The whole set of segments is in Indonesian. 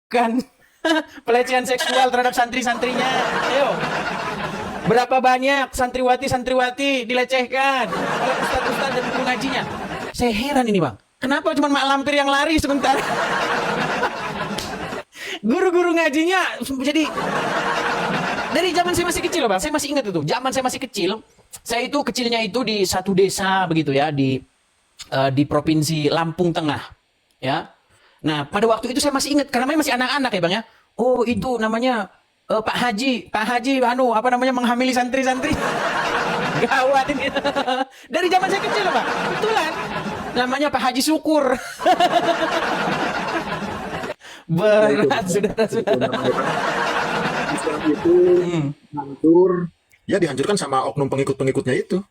melakukan pelecehan seksual terhadap santri-santrinya. Ayo. Berapa banyak santriwati-santriwati dilecehkan oleh ustaz-ustaz dan guru ngajinya? Saya heran ini, Bang. Kenapa cuma mak lampir yang lari sementara? Guru-guru ngajinya jadi dari zaman saya masih kecil loh, Bang. Saya masih ingat itu. Zaman saya masih kecil, saya itu kecilnya itu di satu desa begitu ya, di provinsi Lampung Tengah, ya. Nah, pada waktu itu saya masih ingat karena masih anak-anak ya, Bang ya. Oh, itu namanya Pak Haji, apa namanya menghamili santri-santri. Gawat ini. Dari zaman saya kecil loh, Pak. Betulan. Namanya Pak Haji Syukur. Berat, saudara-saudara. Islam itu hancur, ya dihancurkan sama oknum pengikut-pengikutnya itu.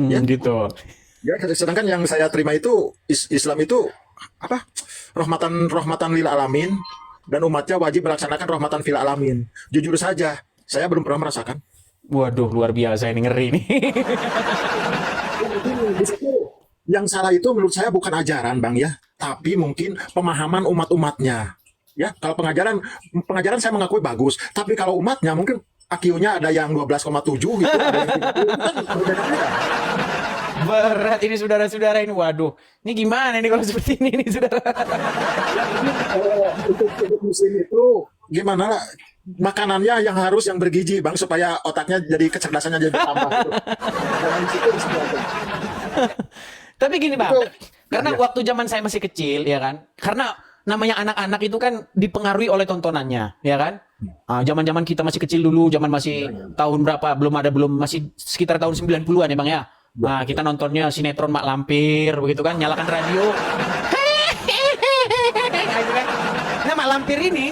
Ya, Gitu. ya, sedangkan yang saya terima itu Islam itu apa? Rahmatan lil alamin, dan umatnya wajib melaksanakan rahmatan fil alamin. Jujur saja, saya belum pernah merasakan. Waduh, luar biasa ini, ngeri nih. Di situ yang salah itu menurut saya bukan ajaran, Bang ya, tapi mungkin pemahaman umat-umatnya. Ya, kalau pengajaran saya mengakui bagus, tapi kalau umatnya mungkin IQ-nya ada yang 12,7 gitu, ada yang 30, kan berbeda-beda. Berat ini saudara-saudara ini. Waduh, ini gimana ini kalau seperti ini nih, saudara? Untuk muslim itu gimana lah, makanannya yang harus yang bergizi, Bang, supaya otaknya jadi kecerdasannya jadi bertambah gitu. Jangan di situ disebutkan. Tapi gini, Bang, Itu karena ya. waktu zaman saya masih kecil, ya kan? Karena namanya anak-anak itu kan dipengaruhi oleh tontonannya, ya kan? Zaman-zaman kita masih kecil dulu, zaman masih tahun berapa, belum masih sekitar tahun 90-an ya, Bang ya. Kita nontonnya sinetron Mak Lampir, begitu kan, nyalakan radio. Nah, itu kan. Nah, Mak Lampir ini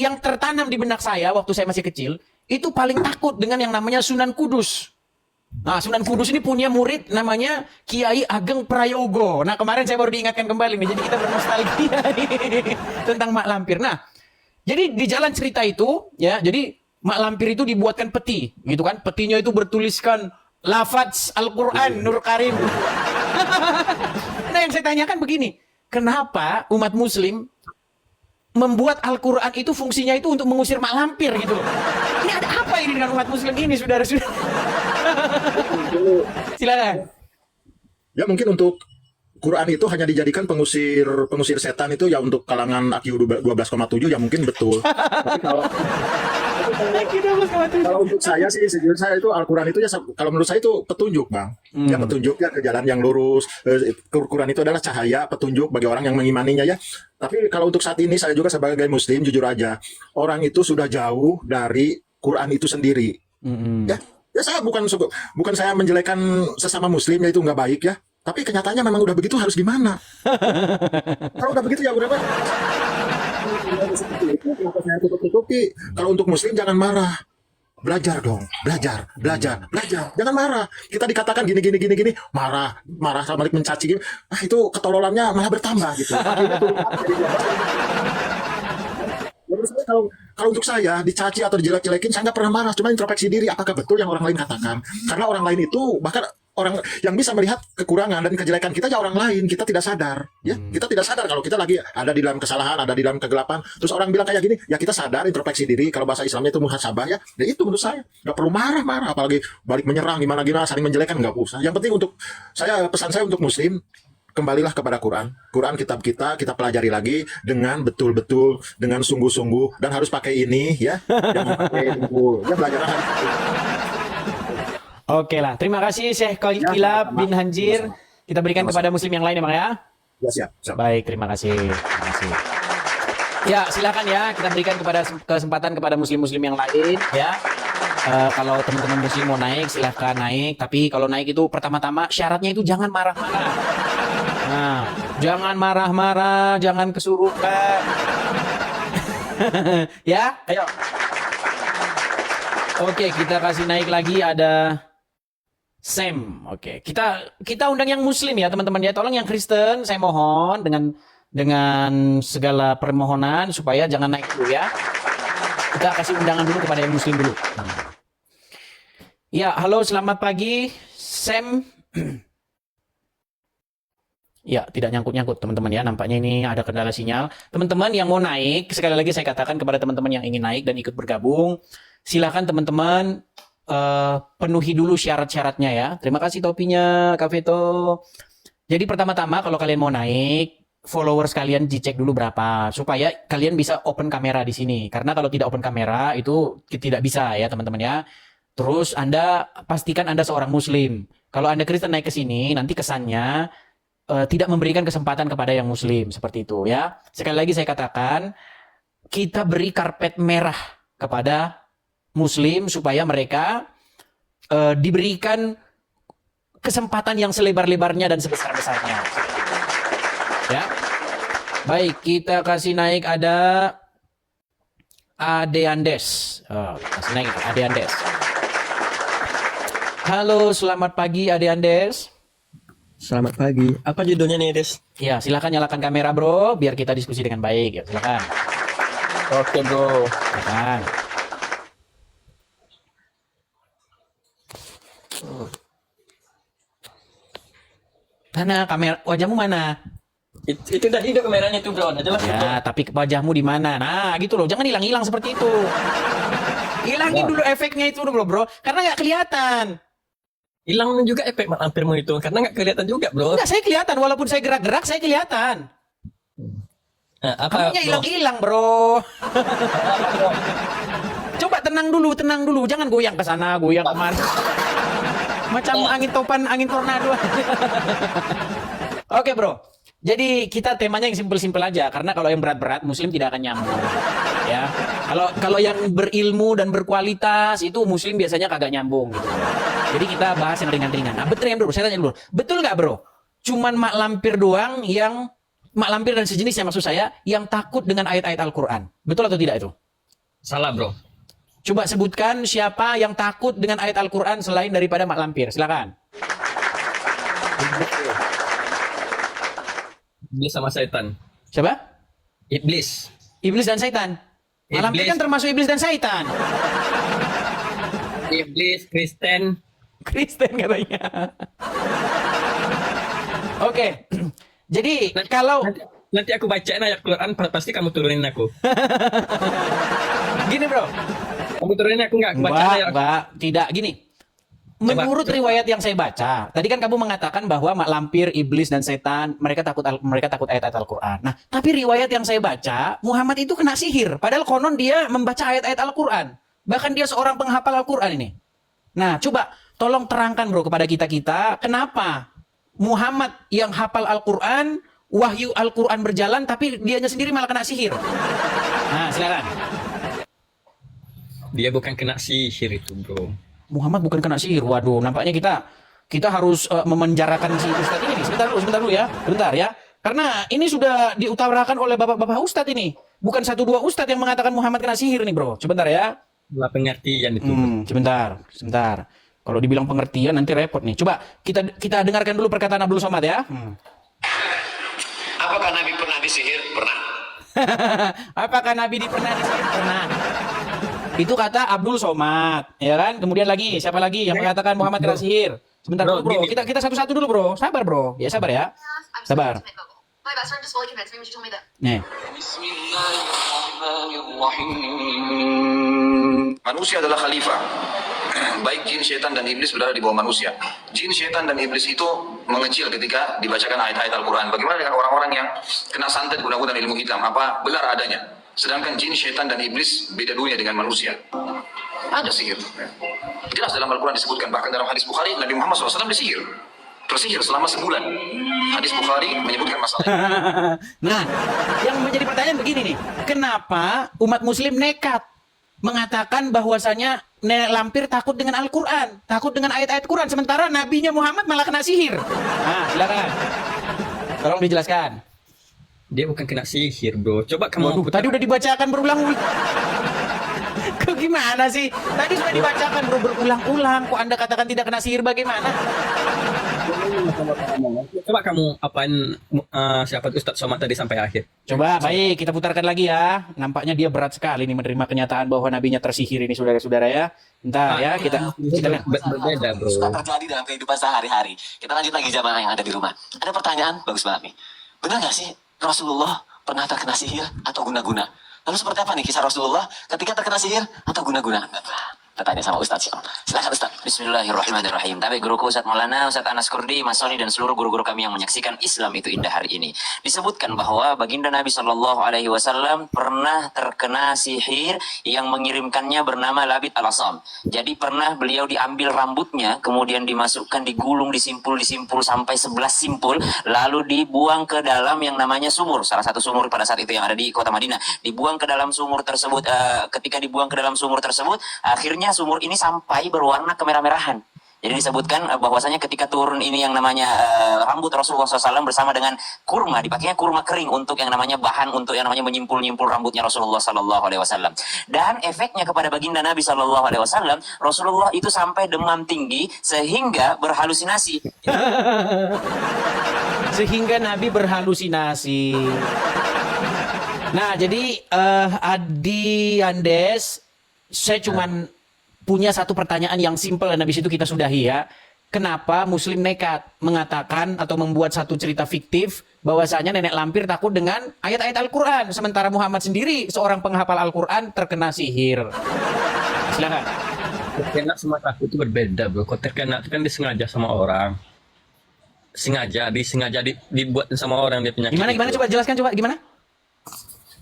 yang tertanam di benak saya waktu saya masih kecil, itu paling takut dengan yang namanya Sunan Kudus. Nah, Sunan Kudus ini punya murid namanya Kiai Ageng Prayogo. Nah, kemarin saya baru diingatkan kembali nih. Jadi kita bernostalgia nih tentang Mak Lampir. Nah, jadi di jalan cerita itu, ya, jadi Mak Lampir itu dibuatkan peti, gitu kan? Petinya itu bertuliskan lafaz Al-Quran Nur Karim. Nah, yang saya tanyakan begini, kenapa umat Muslim membuat Al-Quran itu fungsinya itu untuk mengusir Mak Lampir gitu loh? Ini ada apa ini dengan umat Muslim ini, saudara-saudara? Silakan. Ya mungkin untuk Quran itu hanya dijadikan pengusir setan itu ya untuk kalangan IQ 12,7 ya mungkin betul. Tapi kalau untuk saya sih sejujurnya saya itu Al-Quran itu ya kalau menurut saya itu petunjuk, Bang. Ya petunjuk ya ke jalan yang lurus. Quran itu adalah cahaya, petunjuk bagi orang yang mengimaninya ya. Tapi kalau untuk saat ini saya juga sebagai muslim jujur aja, orang itu sudah jauh dari Quran itu sendiri. Ya, ya saya bukan saya menjelekan sesama muslim ya itu nggak baik ya. Tapi kenyataannya memang udah begitu, harus gimana? Kalau udah begitu ya udah Pak. Kenapa saya tutup-tutupi? Kalau untuk muslim jangan marah. Belajar dong, belajar. Jangan marah. Kita dikatakan gini, marah sama balik mencaci gini. Itu ketololannya malah bertambah gitu. Akhirnya turun jadi 12. Menurut saya kalau untuk saya dicaci atau dijelek-jelekin saya nggak pernah marah, cuma introspeksi diri apakah betul yang orang lain katakan. Karena orang lain itu bahkan orang yang bisa melihat kekurangan dan kejelekan kita ya orang lain, kita tidak sadar ya. Kita tidak sadar kalau kita lagi ada di dalam kesalahan, ada di dalam kegelapan, terus orang bilang kayak gini ya kita sadar, introspeksi diri, kalau bahasa Islamnya itu muhasabah ya. Dan itu menurut saya nggak perlu marah-marah, apalagi balik menyerang gimana saling menjelekan, nggak usah. Yang penting untuk saya, pesan saya untuk muslim, kembalilah kepada Quran kitab kita pelajari lagi dengan betul-betul, dengan sungguh-sungguh, dan harus pakai ini ya, jangan pakai buku ya, belajar. Oke lah, terima kasih Syekh Kilap bin Hanjir. Kita berikan kepada muslim yang lain ya, Bang ya. Ya, siap. Baik, terima kasih. Ya, silakan ya, kita berikan kesempatan kepada muslim-muslim yang lain ya. Kalau teman-teman muslim mau naik, silahkan naik. Tapi kalau naik itu pertama-tama syaratnya itu jangan marah-marah. Nah, jangan marah-marah, jangan kesurupan. Ya, ayo. Oke, kita kasih naik lagi, ada Sam. Oke, kita undang yang muslim ya, teman-teman ya. Tolong yang Kristen saya mohon dengan segala permohonan supaya jangan naik dulu ya. Kita kasih undangan dulu kepada yang muslim dulu. Ya, halo, selamat pagi Sam. Ya, tidak nyangkut-nyangkut teman-teman ya. Nampaknya ini ada kendala sinyal. Teman-teman yang mau naik, sekali lagi saya katakan kepada teman-teman yang ingin naik dan ikut bergabung, silakan teman-teman penuhi dulu syarat-syaratnya ya. Terima kasih topinya, Kak Veto. Jadi pertama-tama kalau kalian mau naik, followers kalian dicek dulu berapa supaya kalian bisa open kamera di sini. Karena kalau tidak open kamera itu tidak bisa ya teman-teman ya. Terus Anda pastikan Anda seorang Muslim. Kalau Anda Kristen naik ke sini, nanti kesannya tidak memberikan kesempatan kepada yang Muslim seperti itu ya. Sekali lagi saya katakan, kita beri karpet merah kepada Muslim supaya mereka diberikan kesempatan yang selebar-lebarnya dan sebesar-besarnya. Ya. Baik, kita kasih naik ada Ade Andes. Kasih naik Ade Andes. Halo, selamat pagi Ade Andes. Selamat pagi. Apa judulnya nih, Des? Ya, silakan nyalakan kamera, Bro, biar kita diskusi dengan baik. Ya, silakan. Oke, bro. Silakan. Mana kamera? Wajahmu mana? Itu udah hidup kameranya tuh, bro. Udah jelas. Ya, tapi wajahmu di mana? Nah, gitu loh. Jangan hilang-hilang seperti itu. Hilangin dulu efeknya itu dulu, Bro. Karena nggak kelihatan. Hilang juga efek mak lampirmu itu karena nggak kelihatan juga, bro. Enggak, saya kelihatan. Walaupun saya gerak-gerak, saya kelihatan. Nah, apa? Kamunya Bro? hilang-hilang, Bro. Coba tenang dulu. Jangan goyang ke sana, goyang kemana. Macam angin topan, angin tornado. Oke, Bro. Jadi kita temanya yang simpel-simpel aja karena kalau yang berat-berat Muslim tidak akan nyambung. Ya. Kalau yang berilmu dan berkualitas itu Muslim biasanya kagak nyambung gitu. Jadi kita bahas yang ringan-ringan. Nah, betul ya, Bro. Saya tanya dulu. Betul nggak, Bro? Cuman mak lampir doang yang mak lampir dan sejenisnya maksud saya yang takut dengan ayat-ayat Al-Qur'an. Betul atau tidak itu? Salah, bro. Coba sebutkan siapa yang takut dengan ayat Al-Qur'an selain daripada mak lampir. Silakan. Iblis sama setan. Siapa? Iblis. Iblis dan setan. Mak lampir Iblis. kan termasuk iblis dan setan. Iblis, Kristen. Kristen katanya. Oke. Jadi kalau Nanti aku bacain ayat Quran, pasti kamu turunin aku. gini, Bro. Kamu turunin aku nggak? Aku baca ayat. Mbak, tidak gini. Menurut riwayat yang saya baca, tadi kan kamu mengatakan bahwa mak lampir, iblis dan setan mereka takut ayat-ayat Al-Qur'an. Nah, tapi riwayat yang saya baca, Muhammad itu kena sihir, padahal konon dia membaca ayat-ayat Al-Qur'an. Bahkan dia seorang penghafal Al-Qur'an ini. Nah, coba tolong terangkan, Bro, kepada kita-kita, kenapa Muhammad yang hafal Al-Qur'an, wahyu Al-Qur'an berjalan tapi dianya sendiri malah kena sihir. Nah, silakan. Dia bukan kena sihir itu, bro. Muhammad bukan kena sihir. Waduh, nampaknya kita harus memenjarakan si Ustadz ini. Sebentar dulu ya. Bentar ya. Karena ini sudah diutarakan oleh bapak-bapak Ustadz ini. Bukan 1-2 Ustadz yang mengatakan Muhammad kena sihir nih, Bro. Sebentar ya. Lah pengertian itu. Sebentar. Kalau dibilang pengertian nanti repot nih. Coba kita dengarkan dulu perkataan Abdul Somad ya. Apakah Nabi pernah disihir? Pernah. Apakah Nabi pernah disihir? Pernah. Itu kata Abdul Somad, ya kan? Kemudian lagi, siapa lagi yang mengatakan Muhammad kena sihir? Sebentar dulu, Bro. Kita satu-satu dulu, Bro. Sabar, Bro. Ya, sabar ya. Sabar. My best friend just fully convinced me when she told me that. Nih. Manusia adalah khalifah. Baik jin, syaitan, dan iblis berada di bawah manusia. Jin, syaitan, dan iblis itu mengecil ketika dibacakan ayat-ayat Al-Quran. Bagaimana dengan orang-orang yang kena santet guna-guna ilmu hitam? Apa benar adanya? Sedangkan jin, syaitan, dan iblis beda dunia dengan manusia. Ada sihir. Jelas dalam Al-Quran disebutkan. Bahkan dalam hadis Bukhari, Nabi Muhammad SAW disihir. Tersihir selama sebulan. Hadis Bukhari menyebutkan masalah. Nah, yang menjadi pertanyaan begini nih. Kenapa umat muslim nekat mengatakan bahwasanya nenek lampir takut dengan Al-Quran, takut dengan ayat-ayat Quran, sementara nabinya Muhammad malah kena sihir? Nah, silakan. Tolong dijelaskan. Dia bukan kena sihir, bro. Coba kamu. Waduh, tadi udah dibacakan berulang-ulang. Kok gimana sih? Tadi sudah dibacakan, Bro, berulang-ulang. Kok Anda katakan tidak kena sihir bagaimana? Coba kamu apain siapa tuh Ustadz Somad tadi sampai akhir. Coba, baik, kita putarkan lagi ya. Nampaknya dia berat sekali nih menerima kenyataan bahwa nabinya tersihir ini, saudara-saudara ya. Bentar ya, kita lihat. Berbeda bro. Suka terjadi dalam kehidupan sehari-hari. Kita lanjut lagi jamaah yang ada di rumah. Ada pertanyaan bagus banget nih. Benar nggak sih Rasulullah pernah terkena sihir atau guna-guna? Lalu seperti apa nih kisah Rasulullah ketika terkena sihir atau guna-guna? Kita tanya sama Ustadz. Silakan Ustadz. Bismillahirrahmanirrahim. Tapi guruku Ustadz Maulana, Ustadz Anas Kurdi, Mas Soni dan seluruh guru-guru kami yang menyaksikan Islam itu indah hari ini. Disebutkan bahwa baginda Nabi Shallallahu Alaihi Wasallam pernah terkena sihir yang mengirimkannya bernama Labid al-Asam. Jadi pernah beliau diambil rambutnya, kemudian dimasukkan, digulung, disimpul sampai 11 simpul, lalu dibuang ke dalam yang namanya sumur. Salah satu sumur pada saat itu yang ada di kota Madinah. Dibuang ke dalam sumur tersebut. Ketika dibuang ke dalam sumur tersebut, akhirnya sumur ini sampai berwarna kemerah-merahan. Jadi disebutkan bahwasanya ketika turun ini yang namanya rambut Rasulullah SAW bersama dengan kurma, dipakainya kurma kering untuk yang namanya bahan untuk yang namanya menyimpul-nyimpul rambutnya Rasulullah SAW. Dan efeknya kepada baginda Nabi SAW, Rasulullah itu sampai demam tinggi sehingga berhalusinasi. Sehingga Nabi berhalusinasi. Nah, jadi Adi Andes, saya cuman punya satu pertanyaan yang simpel dan habis itu kita sudahi ya. Kenapa Muslim nekat mengatakan atau membuat satu cerita fiktif bahwasanya nenek lampir takut dengan ayat-ayat Al-Quran, sementara Muhammad sendiri seorang penghafal Al-Quran terkena sihir? Silakan. Terkena sama takut itu berbeda bro. Kok terkena itu kan disengaja sama orang. Disengaja dibuat sama orang dia penyakit. Gimana itu. coba jelaskan coba gimana?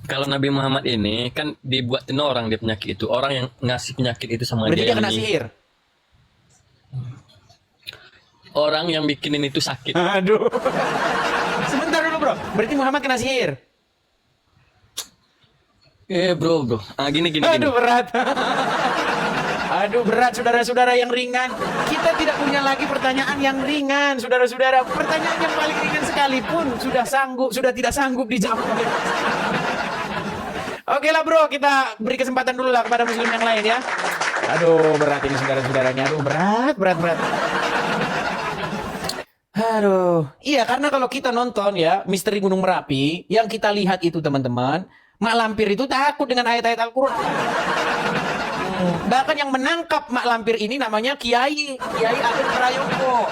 Kalau Nabi Muhammad ini kan dibuatin orang dia penyakit itu. Orang yang ngasih penyakit itu sama Berarti dia kena ini. sihir. Orang yang bikinin itu sakit. Aduh. Sebentar dulu bro. Berarti Muhammad kena sihir. Bro. Gini. Aduh berat. Aduh berat saudara-saudara yang ringan. Kita tidak punya lagi pertanyaan yang ringan saudara-saudara. Pertanyaan yang paling ringan sekalipun sudah tidak sanggup dijawab. Oke lah bro, kita beri kesempatan dulu lah kepada muslim yang lain ya. Aduh berat ini saudara-saudaranya. Aduh berat. Aduh. Iya karena kalau kita nonton ya Misteri Gunung Merapi, yang kita lihat itu teman-teman, Mak Lampir itu takut dengan ayat-ayat Al-Quran. Bahkan yang menangkap Mak Lampir ini namanya Kiai Agung Prayogo.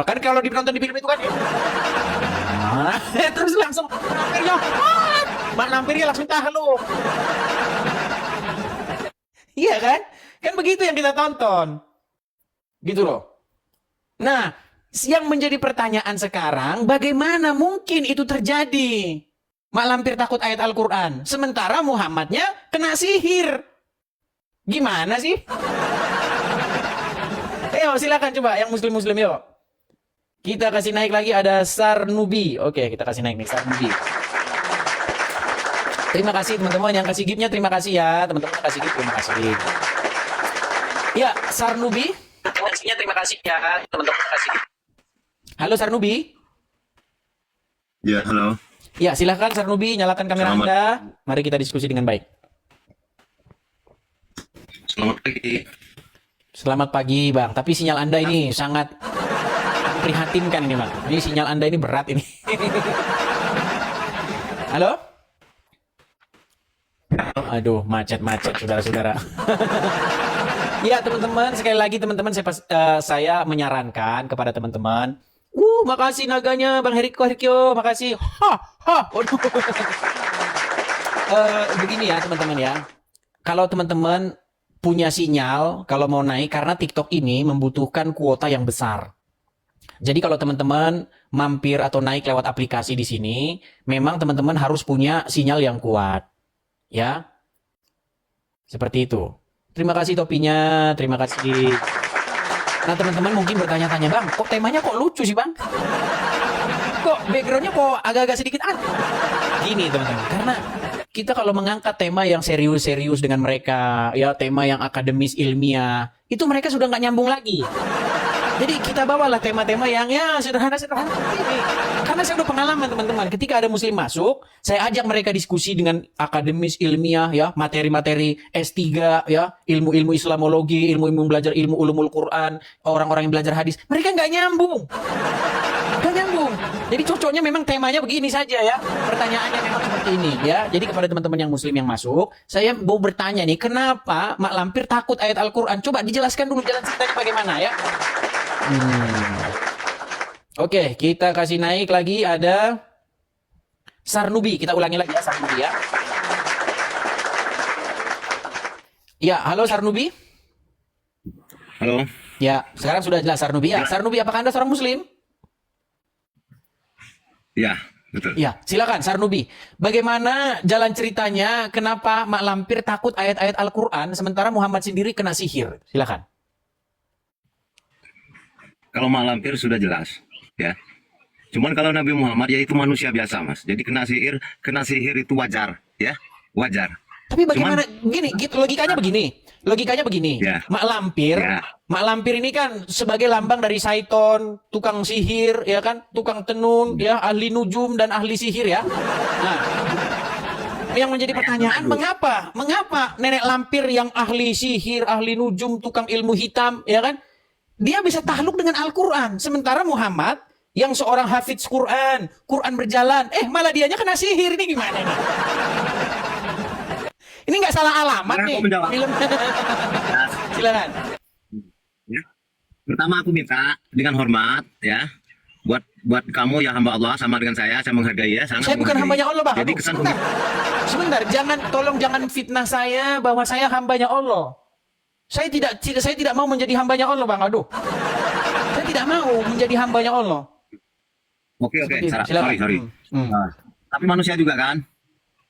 Kan kalau ditonton di film itu kan terus langsung Mak Lampirnya langsung tahluk. Iya kan? Kan begitu yang kita tonton. Gitu loh. Nah, yang menjadi pertanyaan sekarang, bagaimana mungkin itu terjadi? Mak Lampir takut ayat Al-Quran, sementara Muhammadnya kena sihir. Gimana sih? Ayo silakan coba yang muslim-muslim yuk. Kita kasih naik lagi ada Sarnubi. Oke, kita kasih naik nih Sarnubi. Terima kasih teman-teman yang kasih gift-nya, terima kasih ya. Teman-teman yang kasih gift, terima kasih. Ya, Sarnubi. Kasihnya terima kasih ya. Teman-teman yang kasih gift. Halo Sarnubi. Ya, halo. Ya, silakan Sarnubi, nyalakan kamera Selamat. Anda. Mari kita diskusi dengan baik. Selamat pagi. Selamat pagi, Bang. Tapi sinyal Anda ini sangat prihatinkan ini, Bang. Ini sinyal Anda ini berat ini. Halo? Aduh, macet-macet, saudara-saudara. Ya, teman-teman, sekali lagi teman-teman saya menyarankan kepada teman-teman. Makasih naganya Bang Herikyo, makasih. Waduh. Begini ya, teman-teman ya. Kalau teman-teman punya sinyal, kalau mau naik, karena TikTok ini membutuhkan kuota yang besar. Jadi kalau teman-teman mampir atau naik lewat aplikasi di sini, memang teman-teman harus punya sinyal yang kuat. Ya, seperti itu. Terima kasih topinya, terima kasih. Nah teman-teman mungkin bertanya-tanya, Bang, kok temanya kok lucu sih Bang? Kok backgroundnya kok agak-agak sedikit aneh? Gini teman-teman, karena kita kalau mengangkat tema yang serius-serius dengan mereka, ya tema yang akademis ilmiah, itu mereka sudah nggak nyambung lagi. Jadi kita bawalah tema-tema yang ya sederhana-sederhana seperti ini. Karena saya udah pengalaman teman-teman. Ketika ada muslim masuk, saya ajak mereka diskusi dengan akademis, ilmiah, ya, materi-materi S3, ya, ilmu-ilmu Islamologi, ilmu-ilmu belajar ilmu ulumul Quran, orang-orang yang belajar hadis. Mereka nggak nyambung. Nggak nyambung. Jadi cocoknya memang temanya begini saja ya. Pertanyaannya memang seperti ini ya. Jadi kepada teman-teman yang muslim yang masuk, saya mau bertanya nih, kenapa Mak Lampir takut ayat Al-Quran? Coba dijelaskan dulu jalan ceritanya bagaimana ya. Oke, kita kasih naik lagi ada Sarnubi. Kita ulangi lagi ya Sarnubi ya. Ya, halo Sarnubi. Halo. Ya, sekarang sudah jelas Sarnubi ya. Sarnubi, apakah Anda seorang muslim? Ya, betul. Ya, silakan Sarnubi. Bagaimana jalan ceritanya kenapa Mak Lampir takut ayat-ayat Al-Quran sementara Muhammad sendiri kena sihir? Silakan. Kalau Mak Lampir sudah jelas, ya. Cuman kalau Nabi Muhammad ya itu manusia biasa, Mas. Jadi kena sihir itu wajar, ya. Wajar. Tapi bagaimana gini, gitu, logikanya begini. Logikanya begini. Ya. Mak Lampir, Ya. Mak Lampir ini kan sebagai lambang dari Saiton, tukang sihir, ya kan, tukang tenun, ya, ahli nujum dan ahli sihir ya. Nah, yang menjadi pertanyaan, mengapa nenek Lampir yang ahli sihir, ahli nujum, tukang ilmu hitam, ya kan, dia bisa takluk dengan Al-Quran, sementara Muhammad yang seorang hafidz Quran, Quran berjalan, malah dianya kena sihir, ini gimana nih? Ini nggak salah alamat Nah, nih. aku menjawab. Film. Silakan. Ya. Pertama aku minta dengan hormat, ya. Buat kamu ya hamba Allah sama dengan saya menghargai ya, sangat Saya bukan menghargai. hambanya Allah, Bang. Jadi Aduh, kesan sebentar, tolong jangan fitnah saya bahwa saya hambanya Allah. Saya tidak mau menjadi hambanya Allah, Bang. Aduh. Saya tidak mau menjadi hambanya Allah. Oke, Seperti itu. salah. Silakan. Sorry. Nah, tapi manusia juga kan?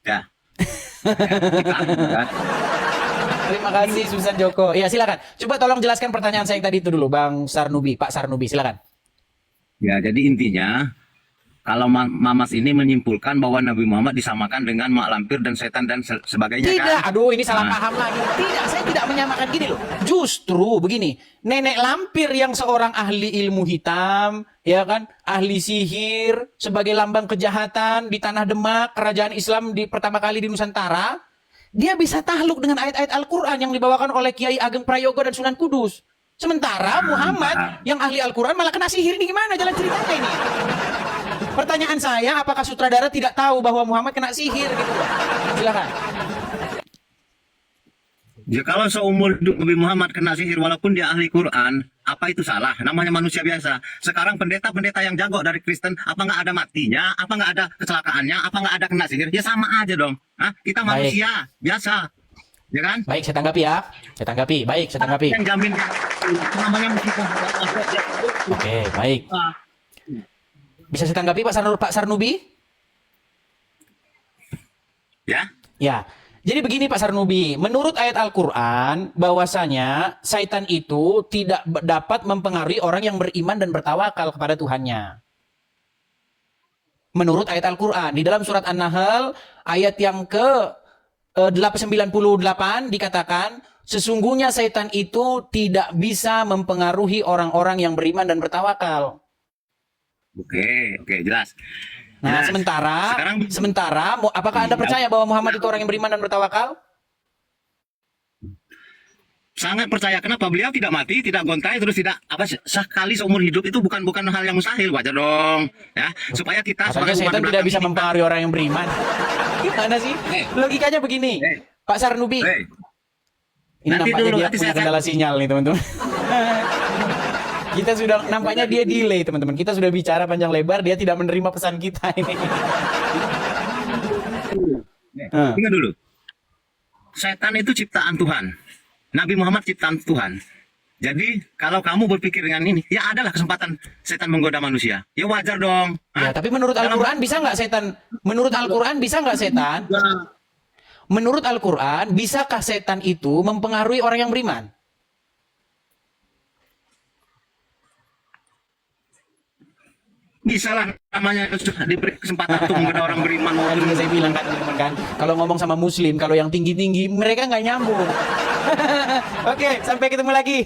Ya. Kita, kan? Terima kasih Susan Joko. Ya, silakan. Coba tolong jelaskan pertanyaan saya yang tadi itu dulu, Bang Sarnubi, Pak Sarnubi, silakan. Ya, jadi intinya kalau Mamas ini menyimpulkan bahwa Nabi Muhammad disamakan dengan Mak Lampir dan setan dan sebagainya Tidak, kan? aduh ini salah Nah. paham lagi. Tidak, saya tidak menyamakan gini loh. Justru begini, Nenek Lampir yang seorang ahli ilmu hitam, ya kan, ahli sihir, sebagai lambang kejahatan di tanah Demak, kerajaan Islam di pertama kali di Nusantara, dia bisa takluk dengan ayat-ayat Al-Quran yang dibawakan oleh Kiai Ageng Prayogo dan Sunan Kudus. Sementara Muhammad yang ahli Al-Quran malah kena sihir, ini gimana jalan ceritanya ini? Pertanyaan saya, apakah sutradara tidak tahu bahwa Muhammad kena sihir gitu? Silakan. Ya kalau seumur hidup Nabi Muhammad kena sihir walaupun dia ahli Quran, apa itu salah? Namanya manusia biasa. Sekarang pendeta-pendeta yang jago dari Kristen, apa nggak ada matinya? Apa nggak ada kecelakaannya? Apa nggak ada kena sihir? Ya sama aja dong. Hah? Kita manusia biasa, ya kan? Baik, saya tanggapi ya. Saya tanggapi. Baik, saya tanggapi. Yang jamin namanya musibah. Oke, baik. Bisa saya tanggapi Pak Sarnubi? Ya. Ya. Jadi begini Pak Sarnubi, menurut ayat Al-Quran bahwasanya syaitan itu tidak dapat mempengaruhi orang yang beriman dan bertawakal kepada Tuhannya. Menurut ayat Al-Quran, di dalam surat An-Nahl ayat yang ke 898 dikatakan, sesungguhnya syaitan itu tidak bisa mempengaruhi orang-orang yang beriman dan bertawakal. Oke, jelas. Nah, Jelas. sementara, apakah Anda percaya bahwa Muhammad itu orang yang beriman dan bertawakal? Sangat percaya. Kenapa beliau tidak mati, tidak gontai, terus tidak sekali seumur hidup itu bukan hal yang mustahil, wajar dong, ya. Supaya kita Katanya sebagai setan umat tidak bisa belakang ini- mempengaruhi orang yang beriman. Gimana sih? Logikanya begini, Pak Sarnubi. Ini Nanti nampaknya dulu, dia nanti punya saya akan- kendala sinyal nih teman-teman. Kita sudah, nampaknya dia delay teman-teman. Kita sudah bicara panjang lebar, dia tidak menerima pesan kita ini. Ingat dulu, setan itu ciptaan Tuhan. Nabi Muhammad ciptaan Tuhan. Jadi kalau kamu berpikir dengan ini, ya adalah kesempatan setan menggoda manusia. Ya wajar dong. Ya, tapi menurut Al-Quran bisa nggak setan? Menurut Al-Quran bisa nggak setan? Menurut Al-Quran, bisakah setan itu mempengaruhi orang yang beriman? Bisa lah, namanya diberi kesempatan untuk menggoda orang beriman. Makanya juga saya bilang kan teman-teman kan, kalau ngomong sama Muslim, kalau yang tinggi-tinggi mereka nggak nyambung. Oke, sampai ketemu lagi.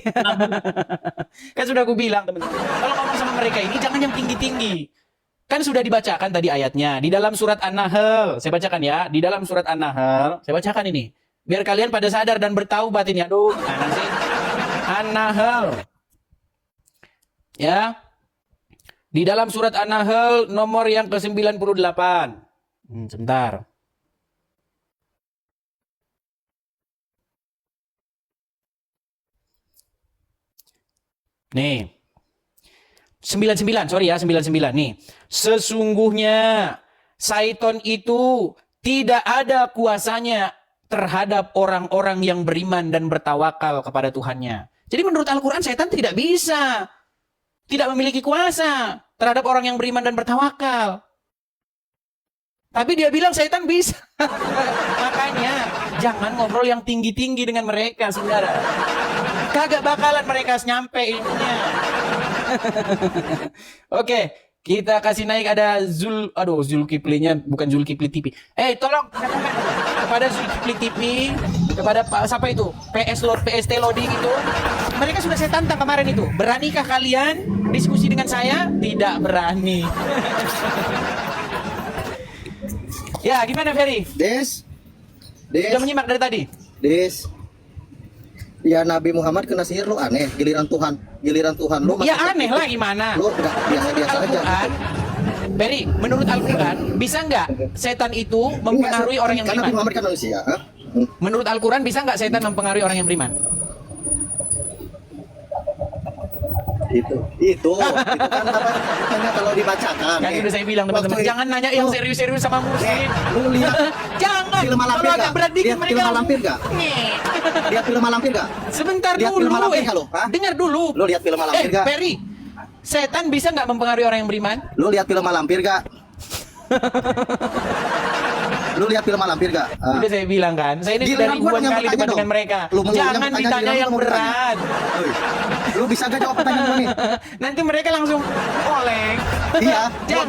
Kan sudah aku bilang teman-teman, kalau ngomong sama mereka ini jangan yang tinggi-tinggi. Kan sudah dibacakan tadi ayatnya di dalam surat An-Nahl. Saya bacakan ya, di dalam surat An-Nahl. Saya bacakan ini. Biar kalian pada sadar dan bertaubat ini. Aduh, mana sih? An-Nahl. Ya. Di dalam surat An-Nahl nomor yang ke-98. Sebentar. Nih. 99, sorry ya, 99 nih. Sesungguhnya Syaiton itu tidak ada kuasanya terhadap orang-orang yang beriman dan bertawakal kepada Tuhannya. Jadi menurut Al-Quran, Syaitan tidak bisa, tidak memiliki kuasa terhadap orang yang beriman dan bertawakal. Tapi dia bilang Syaitan bisa. Makanya jangan ngobrol yang tinggi-tinggi dengan mereka, saudara. Kagak bakalan mereka nyampe ilmunya. Oke, kita kasih naik ada Zulkiflinya, bukan Zulkifli TV. Tolong kepada Zulkifli TV, kepada siapa itu? PST Loading itu. Mereka sudah saya tantang kemarin itu. Beranikah kalian diskusi dengan saya? Tidak berani. Ya, gimana Ferry? Des. Sudah menyimak dari tadi? Des. Ya Nabi Muhammad kena sihir lu aneh, giliran Tuhan lu Ya aneh lah gimana? Lu udah biasa-biasa aja. Al-Quran, Ferry, menurut Al-Quran bisa nggak setan itu mempengaruhi orang yang Karena Nabi beriman? Muhammad kan manusia. Menurut Al-Quran bisa nggak setan mempengaruhi orang yang beriman? Itu kan apa kalau dibacakan. Kan sudah saya bilang teman-teman, jangan nanya yang serius-serius sama muslim. Lu lihat Jangan. film Malampir Kalau gak? agak berat dikit Lihat mereka film Malampir gak? Nyet. Lihat film Malampir gak? Sebentar Lihat dulu. film Malampir gak lu? Hah? Dengar dulu. Lu lihat film Malampir gak? Ferry, setan bisa nggak mempengaruhi orang yang beriman? Lu lihat film Malampir gak? Lu lihat film Malampir gak? Udah saya bilang kan, saya ini sudah Giliran gua ribuan nanya kali pertanyaan debat dong. dengan mereka. Lu mau Jangan nanya ditanya pertanyaan, yang lu mau bertanya. berat. Lu bisa gak jawab pertanyaan gua nih? Nanti mereka langsung oleng. Iya. Jangan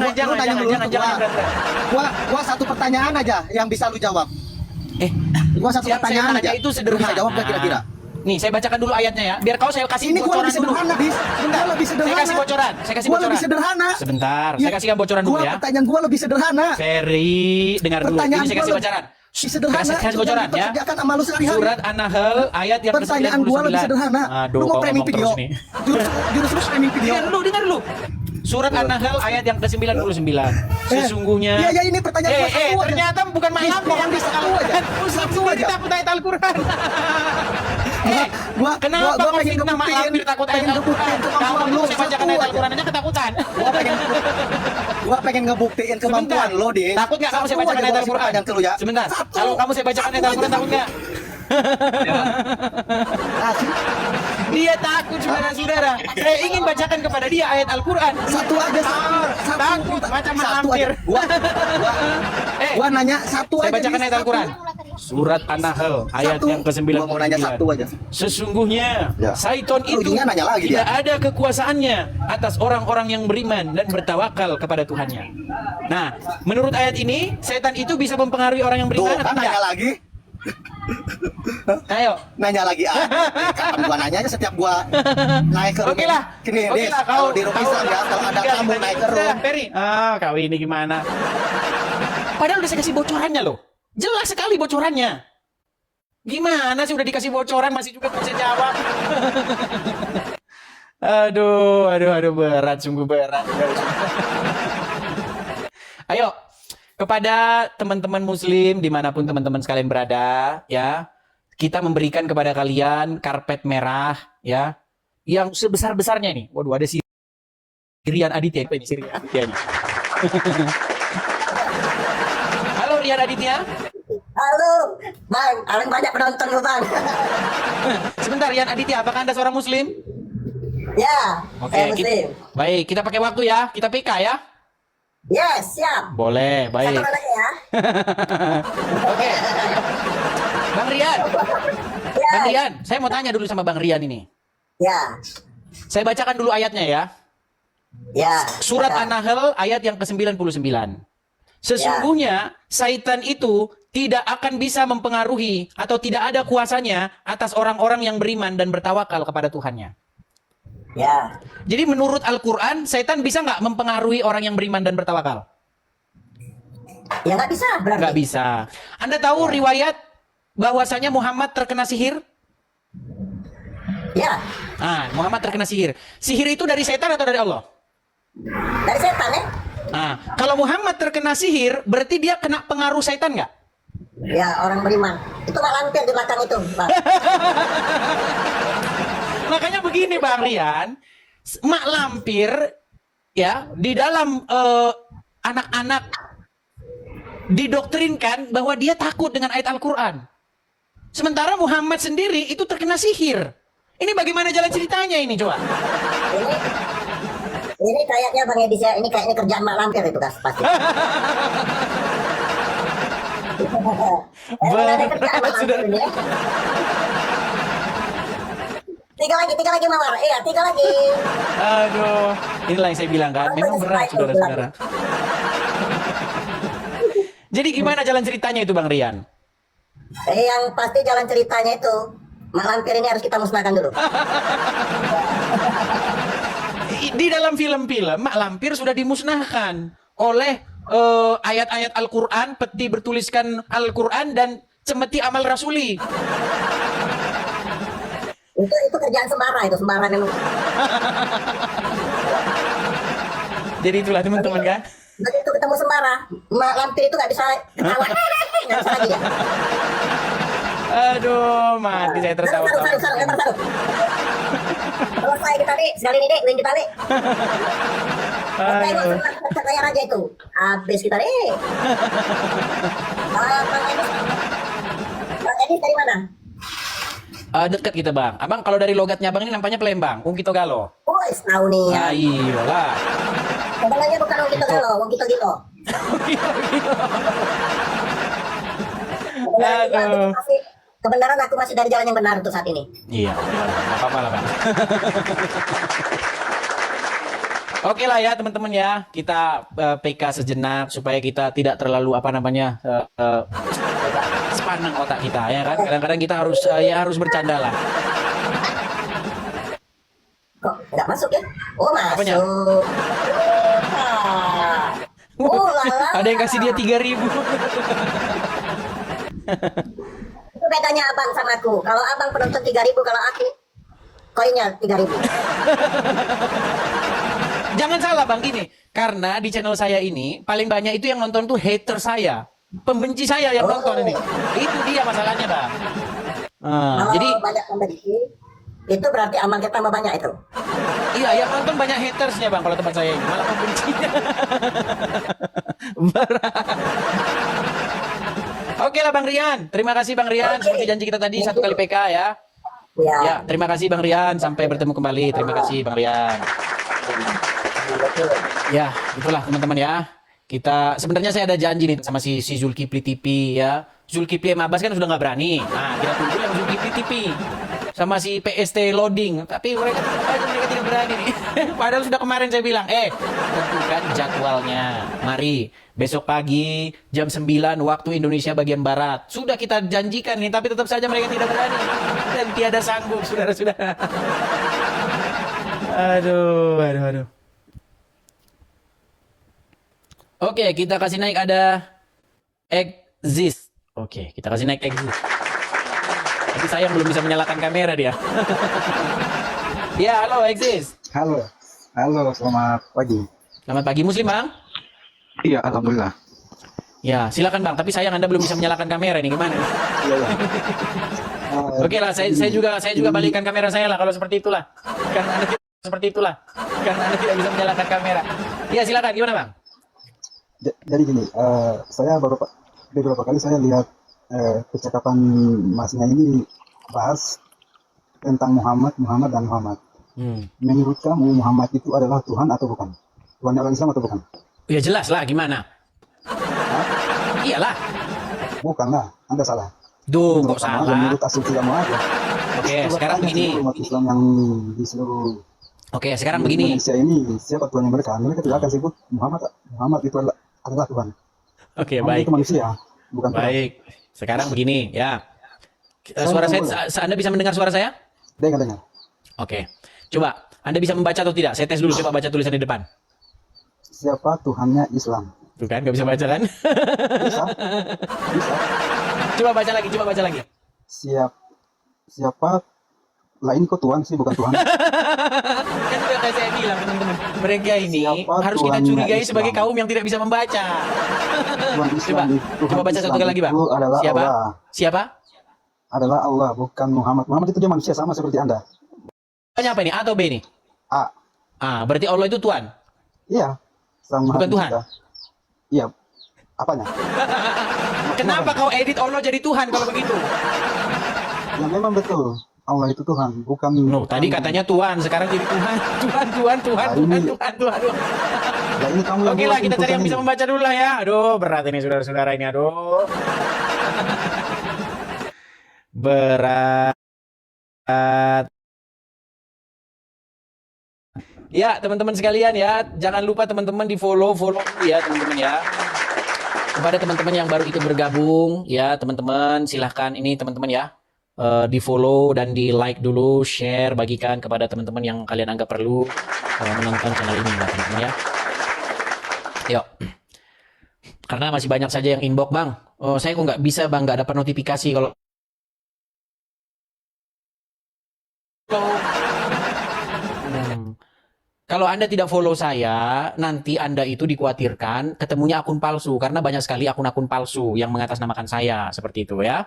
berat. Gua satu pertanyaan aja yang bisa lu jawab. Gua satu Yang saya pertanyaan tanya aja. itu Lu sederhana. bisa jawab gak kira-kira? Nih, saya bacakan dulu ayatnya ya. Biar kau saya kasih Ini gua bocoran lebih dulu. sederhana, Dis. Gua lebih sederhana. Saya kasih bocoran. Gua lebih sederhana. Sebentar, Ya, saya kasihkan bocoran dulu gua ya. Pertanyaan gua lebih sederhana. Ferry, dengar dulu. Pertanyaan Ini saya gua kasih lebih bocoran. sederhana. Kasih bocoran ya. Dipekerjakan sama lu sehari-hari. Surat An-Nahl ayat yang Pertanyaan gua lebih ke-99. sederhana. Aduh, Lu mau kau framing ngomong video? terus nih. Jurus lu framing video. Dengar dulu. Surat An-Nahl ayat yang ke-99. Sesungguhnya Iya, ini pertanyaan gua satu aja. ternyata bukan malam tolong di satu aja. Muslim Satu juga aja. takut ayat Al-Quran. Gua Kenapa kau pengen fitnah mak ngebuktiin, lampir takut ayat pengen Al-Quran? ngebuktiin kemampuan Kamu lu, saya bacakan satu ayat aja. Al-Quran aja ketakutan. Gua pengen ngebuktiin kemampuan lo, Dis. Takut nggak kamu saya Satu bacakan aja ayat gua kasih Al-Quran? pertanyaan ke lu ya. Sebentar. Satu. Kalau kamu saya bacakan ayat Al-Quran takut nggak? Dia takut saudara-saudara. Saya ingin bacakan kepada dia ayat Al-Quran. Satu aja, satu. Takut macam mak Satu lampir. aja. Gua nanya satu Saya aja. bacakan Dis. ayat Al-Quran. Surat An-Nahl ayat Satu. yang ke-99. Gua mau nanya satu aja. Sesungguhnya Ya. Syaiton Lu itu ujungnya nanya lagi tidak dia. ada kekuasaannya atas orang-orang yang beriman dan bertawakal kepada Tuhannya. Nah, menurut ayat ini, setan itu bisa mempengaruhi orang yang Tuh, beriman kan atau nanya tidak? lagi. Ayo. Nanya lagi ah. Kapan gua nanyanya setiap gua naik ke rumah. Oke lah. Gini, Oke Dis, lah, kalau di rumah kau- Islam ya, kalau ada Enggak, tamu kita- naik ke Udah, room. Ferry. Kau ini gimana? Padahal udah saya kasih bocorannya loh. Jelas sekali bocorannya. Gimana sih udah dikasih bocoran masih juga bisa jawab? Aduh, berat, sungguh berat. Ayo, kepada teman-teman muslim dimanapun teman-teman sekalian berada, ya, kita memberikan kepada kalian karpet merah, ya, yang sebesar-besarnya nih. Waduh, ada si Rian Aditya, apa ini si Rian Aditya nih? Halo Rian Aditya. Halo, Bang. Paling banyak penonton lu, Bang. Sebentar, Rian Aditya, apakah Anda seorang muslim? Ya, Oke, saya Muslim. baik, kita pakai waktu ya, kita PK ya. Yes, siap. Boleh, baik. Satu lagi ya. Oke. Bang Rian, Ya. Bang Rian, saya mau tanya dulu sama Bang Rian ini. Ya. Saya bacakan dulu ayatnya ya. Ya. Surat Silakan. An-Nahl ayat yang ke-99. Sesungguhnya Syaitan itu tidak akan bisa mempengaruhi atau tidak ada kuasanya atas orang-orang yang beriman dan bertawakal kepada Tuhannya. Ya. Jadi menurut Al-Quran, setan bisa nggak mempengaruhi orang yang beriman dan bertawakal? Ya nggak bisa berarti. Nggak bisa. Anda tahu riwayat bahwasanya Muhammad terkena sihir? Ya. Muhammad terkena sihir. Sihir itu dari setan atau dari Allah? Dari setan ya? Kalau Muhammad terkena sihir, berarti dia kena pengaruh setan nggak? Ya, orang beriman. Itu mak lampir di belakang itu, Bang. Makanya begini Bang Rian, mak lampir ya di dalam anak-anak didoktrinkan bahwa dia takut dengan ayat Al-Quran. Sementara Muhammad sendiri itu terkena sihir. Ini bagaimana jalan ceritanya ini coba? Ini kayaknya Bang Edi, ini kayaknya kerjaan mak lampir itu guys, pasti. Berat sudah. Tiga lagi Mawar. Iya, 3 lagi. Aduh, inilah yang saya bilang kan, memang berat saudara-saudara. Jadi gimana jalan ceritanya itu Bang Rian? Yang pasti jalan ceritanya itu mak lampir ini harus kita musnahkan dulu. Di dalam film-film mak lampir sudah dimusnahkan oleh ayat-ayat Al-Quran, peti bertuliskan Al-Quran dan cemeti amal rasuli. Itu kerjaan Sembara itu, Sembara memang. Jadi itulah teman-teman kan. Begitu ketemu Sembara, mak lampir itu nggak bisa ketawa, nggak bisa lagi ya. Aduh, mati saya tertawa. Saru, lempar saru. Selesai ditarik, sekali ini dek, wing ditarik. Aduh. Saya raja itu, habis kita deh. Bang Edi dari mana? Dekat kita Bang. Abang kalau dari logatnya Abang ini nampaknya Palembang, Wong Kito Galo. Oh, tahu nih ya. Iyalah. Sebenarnya bukan Wong Kito Galo, Wong Kito Gito. Aduh. Kebenaran aku masih dari jalan yang benar untuk saat ini. Iya, nggak apa-apa lah Bang. Oke lah ya teman-teman ya, kita PK sejenak supaya kita tidak terlalu sepanang otak kita ya kan. Kadang-kadang kita harus bercanda lah. Kok nggak masuk ya? Oh masuk. Apanya? Oh lala. Ada yang kasih dia 3.000. Itu bedanya abang sama aku. Kalau abang penonton 3.000, kalau aku koinnya 3.000. Jangan salah Bang gini, karena di channel saya ini paling banyak itu yang nonton tuh hater saya, pembenci saya yang nonton ini. Itu dia masalahnya Bang. Kalau Jadi banyak pembenci, itu berarti amal kita tambah banyak itu. iya, yang nonton banyak hatersnya Bang kalau tempat saya ini, malah pembencinya. Berat. Oke lah Bang Rian, terima kasih Bang Rian. Seperti janji kita tadi 1 kali PK ya. Ya, terima kasih Bang Rian. Sampai bertemu kembali. Terima kasih Bang Rian. Ya, itulah teman-teman ya. Kita sebenarnya saya ada janji nih sama si Zulkifli TV ya. Zulkifli sama Abbas kan sudah nggak berani. Nah, kita tunggu yang Zulkifli TV sama si PST loading. Tapi mereka tidak berani nih. Padahal sudah kemarin saya bilang, tentukan jadwalnya. Mari besok pagi jam 9 waktu Indonesia bagian Barat. Sudah kita janjikan nih, tapi tetap saja mereka tidak berani dan tiada sanggup, saudara-saudara. Aduh. Oke, kita kasih naik ada exist. Oke, kita kasih naik exist. Tapi sayang belum bisa menyalakan kamera dia. Ya, halo exist. Halo, selamat pagi. Selamat pagi Muslim Bang. Iya, alhamdulillah. Ya, silakan Bang. Tapi sayang Anda belum bisa menyalakan kamera ini, gimana? Iya. Oke lah, saya juga balikkan kamera saya lah kalau seperti itulah. Karena Anda tidak bisa menyalakan kamera. Ya, silakan. Gimana Bang? Jadi gini, saya beberapa kali saya lihat percakapan masnya ini bahas tentang Muhammad dan Muhammad. Menurut kamu Muhammad itu adalah Tuhan atau bukan? Tuhan orang Islam atau bukan? Ya jelas lah, gimana? Iyalah. Bukan lah, Anda salah. Duh, kok salah? Menurut asumsi kamu aja. Oke, sekarang begini. Umat Islam yang di seluruh Oke, sekarang begini. Indonesia ini siapa Tuhan mereka? Mereka tidak akan sebut Muhammad itu adalah Tuhan. Oke, Muhammad baik. itu manusia. bukan Tuhan. Baik. Sekarang begini ya. Suara Anda bisa mendengar suara saya? Dengar. Oke. Coba, Anda bisa membaca atau tidak? Saya tes dulu, coba baca tulisan di depan. Siapa Tuhannya Islam? Tuh kan, nggak bisa baca kan? Bisa. Coba baca lagi. Siapa lain kok Tuhan sih, bukan Tuhan. Kan sudah kayak saya bilang teman-teman, mereka ini Siapa harus kita Tuhannya curigai Islam? sebagai kaum yang tidak bisa membaca. Tuhan Islam, Coba baca satu kali lagi, Pak. itu adalah Siapa? Allah. Siapa? Adalah Allah, bukan Muhammad. Muhammad itu dia manusia sama seperti Anda. Tanya apa ini? A atau B ini? A. Berarti Allah itu Tuhan. Iya. Sama Bukan Tuhan. kita. Iya. Apanya? Kenapa kau edit Allah jadi Tuhan kalau begitu? Ya memang betul. Allah itu Tuhan, bukan. No, tadi katanya Tuhan, sekarang jadi Tuhan. Tuhan. Ya ini kamu yang Oke lah, buat kita cari yang Tuhan bisa ini. membaca dulu lah ya. Aduh, berat ini saudara-saudara ini. Aduh. Berat. Ya, teman-teman sekalian ya, jangan lupa teman-teman di follow ya teman-teman ya. Kepada teman-teman yang baru ikut bergabung ya, teman-teman silahkan ini teman-teman ya. Di follow dan di like dulu, share, bagikan kepada teman-teman yang kalian anggap perlu menonton channel ini ya teman-teman ya. Yuk. Karena masih banyak saja yang inbox, Bang. Oh, saya kok nggak bisa, Bang, nggak dapat notifikasi kalau Kalau Anda tidak follow saya, nanti Anda itu dikhawatirkan ketemunya akun palsu karena banyak sekali akun-akun palsu yang mengatasnamakan saya seperti itu ya.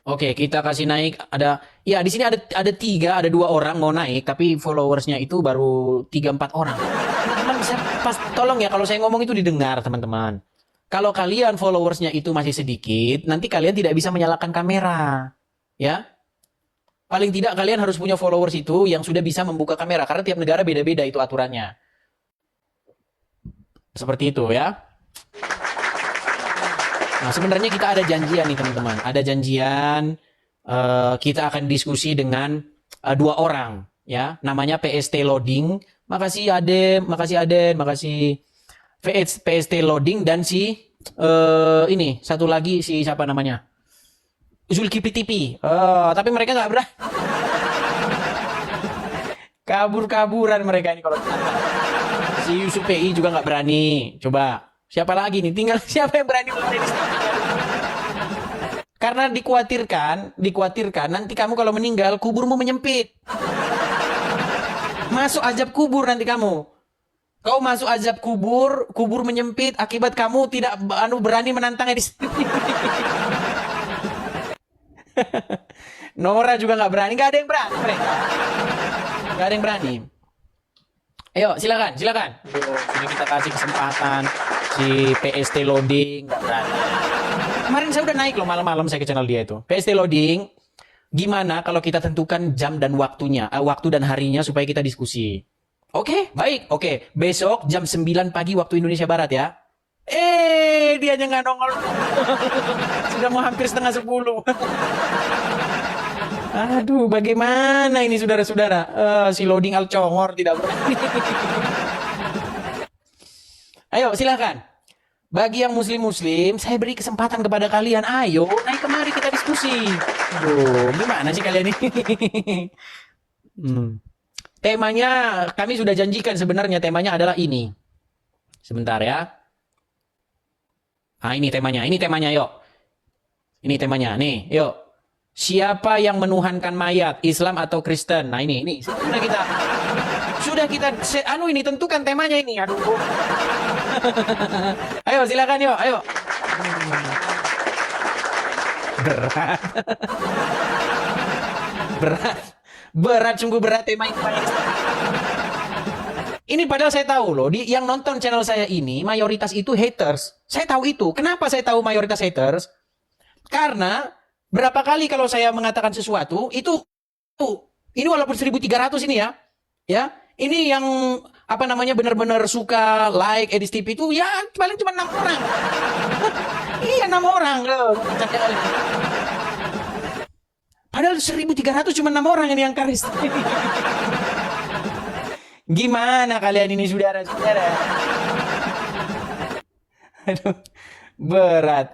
Oke, kita kasih naik ya di sini ada 2 orang mau naik tapi followersnya itu baru 3-4 orang. Teman-teman bisa tolong ya kalau saya ngomong itu didengar teman-teman. Kalau kalian followersnya itu masih sedikit, nanti kalian tidak bisa menyalakan kamera. Ya. Paling tidak kalian harus punya followers itu yang sudah bisa membuka kamera karena tiap negara beda-beda itu aturannya. Seperti itu ya. Nah, sebenarnya kita ada janjian nih teman-teman. Ada janjian kita akan diskusi dengan 2 orang ya. Namanya PST Loading. Makasih Aden, makasih PST Loading dan si ini satu lagi si siapa namanya? Zulkifli TV. Tapi mereka nggak berani. Kabur-kaburan mereka ini kalau si Yusuf PI juga nggak berani. Coba siapa lagi nih? Tinggal siapa yang berani melawan Karena dikhawatirkan nanti kamu kalau meninggal kuburmu menyempit. Masuk azab kubur nanti kamu. Kau masuk azab kubur menyempit akibat kamu tidak berani menantangnya di sini. Nora juga nggak berani, nggak ada yang berani mereka. Nggak ada yang berani. Ayo silakan. Ini kita kasih kesempatan si PST Loading nggak berani. Kemarin saya udah naik loh malam-malam saya ke channel dia itu. PST Loading, gimana kalau kita tentukan jam dan waktunya, waktu dan harinya supaya kita diskusi. Oke, baik. Oke, besok jam 9 pagi waktu Indonesia Barat ya. Dia aja nggak nongol. Sudah mau hampir setengah 10. Aduh, bagaimana ini saudara-saudara? Si Loading Alcongor tidak berani. Ayo, silakan. Bagi yang muslim-muslim, saya beri kesempatan kepada kalian. Ayo, naik kemari kita diskusi. Aduh, gimana sih kalian ini? Temanya, kami sudah janjikan sebenarnya temanya adalah ini. Sebentar ya. Ini temanya, yuk. Ini temanya, nih, yuk. Siapa yang menuhankan mayat, Islam atau Kristen? Nah ini, sudah kita ini tentukan temanya ini. Aduh. Ayo silakan yuk, ayo. Berat, sungguh berat tema ini. Ini padahal saya tahu loh, yang nonton channel saya ini mayoritas itu haters. Saya tahu itu. Kenapa saya tahu mayoritas haters? Karena berapa kali kalau saya mengatakan sesuatu itu ini walaupun 1.300 ini ya. Ya, ini yang benar-benar suka like Edis TV itu ya paling cuma 6 orang. Iya 6 orang loh. Padahal 1.300 cuma 6 orang ini yang karis. Gimana kalian ini saudara-saudara? Aduh, berat.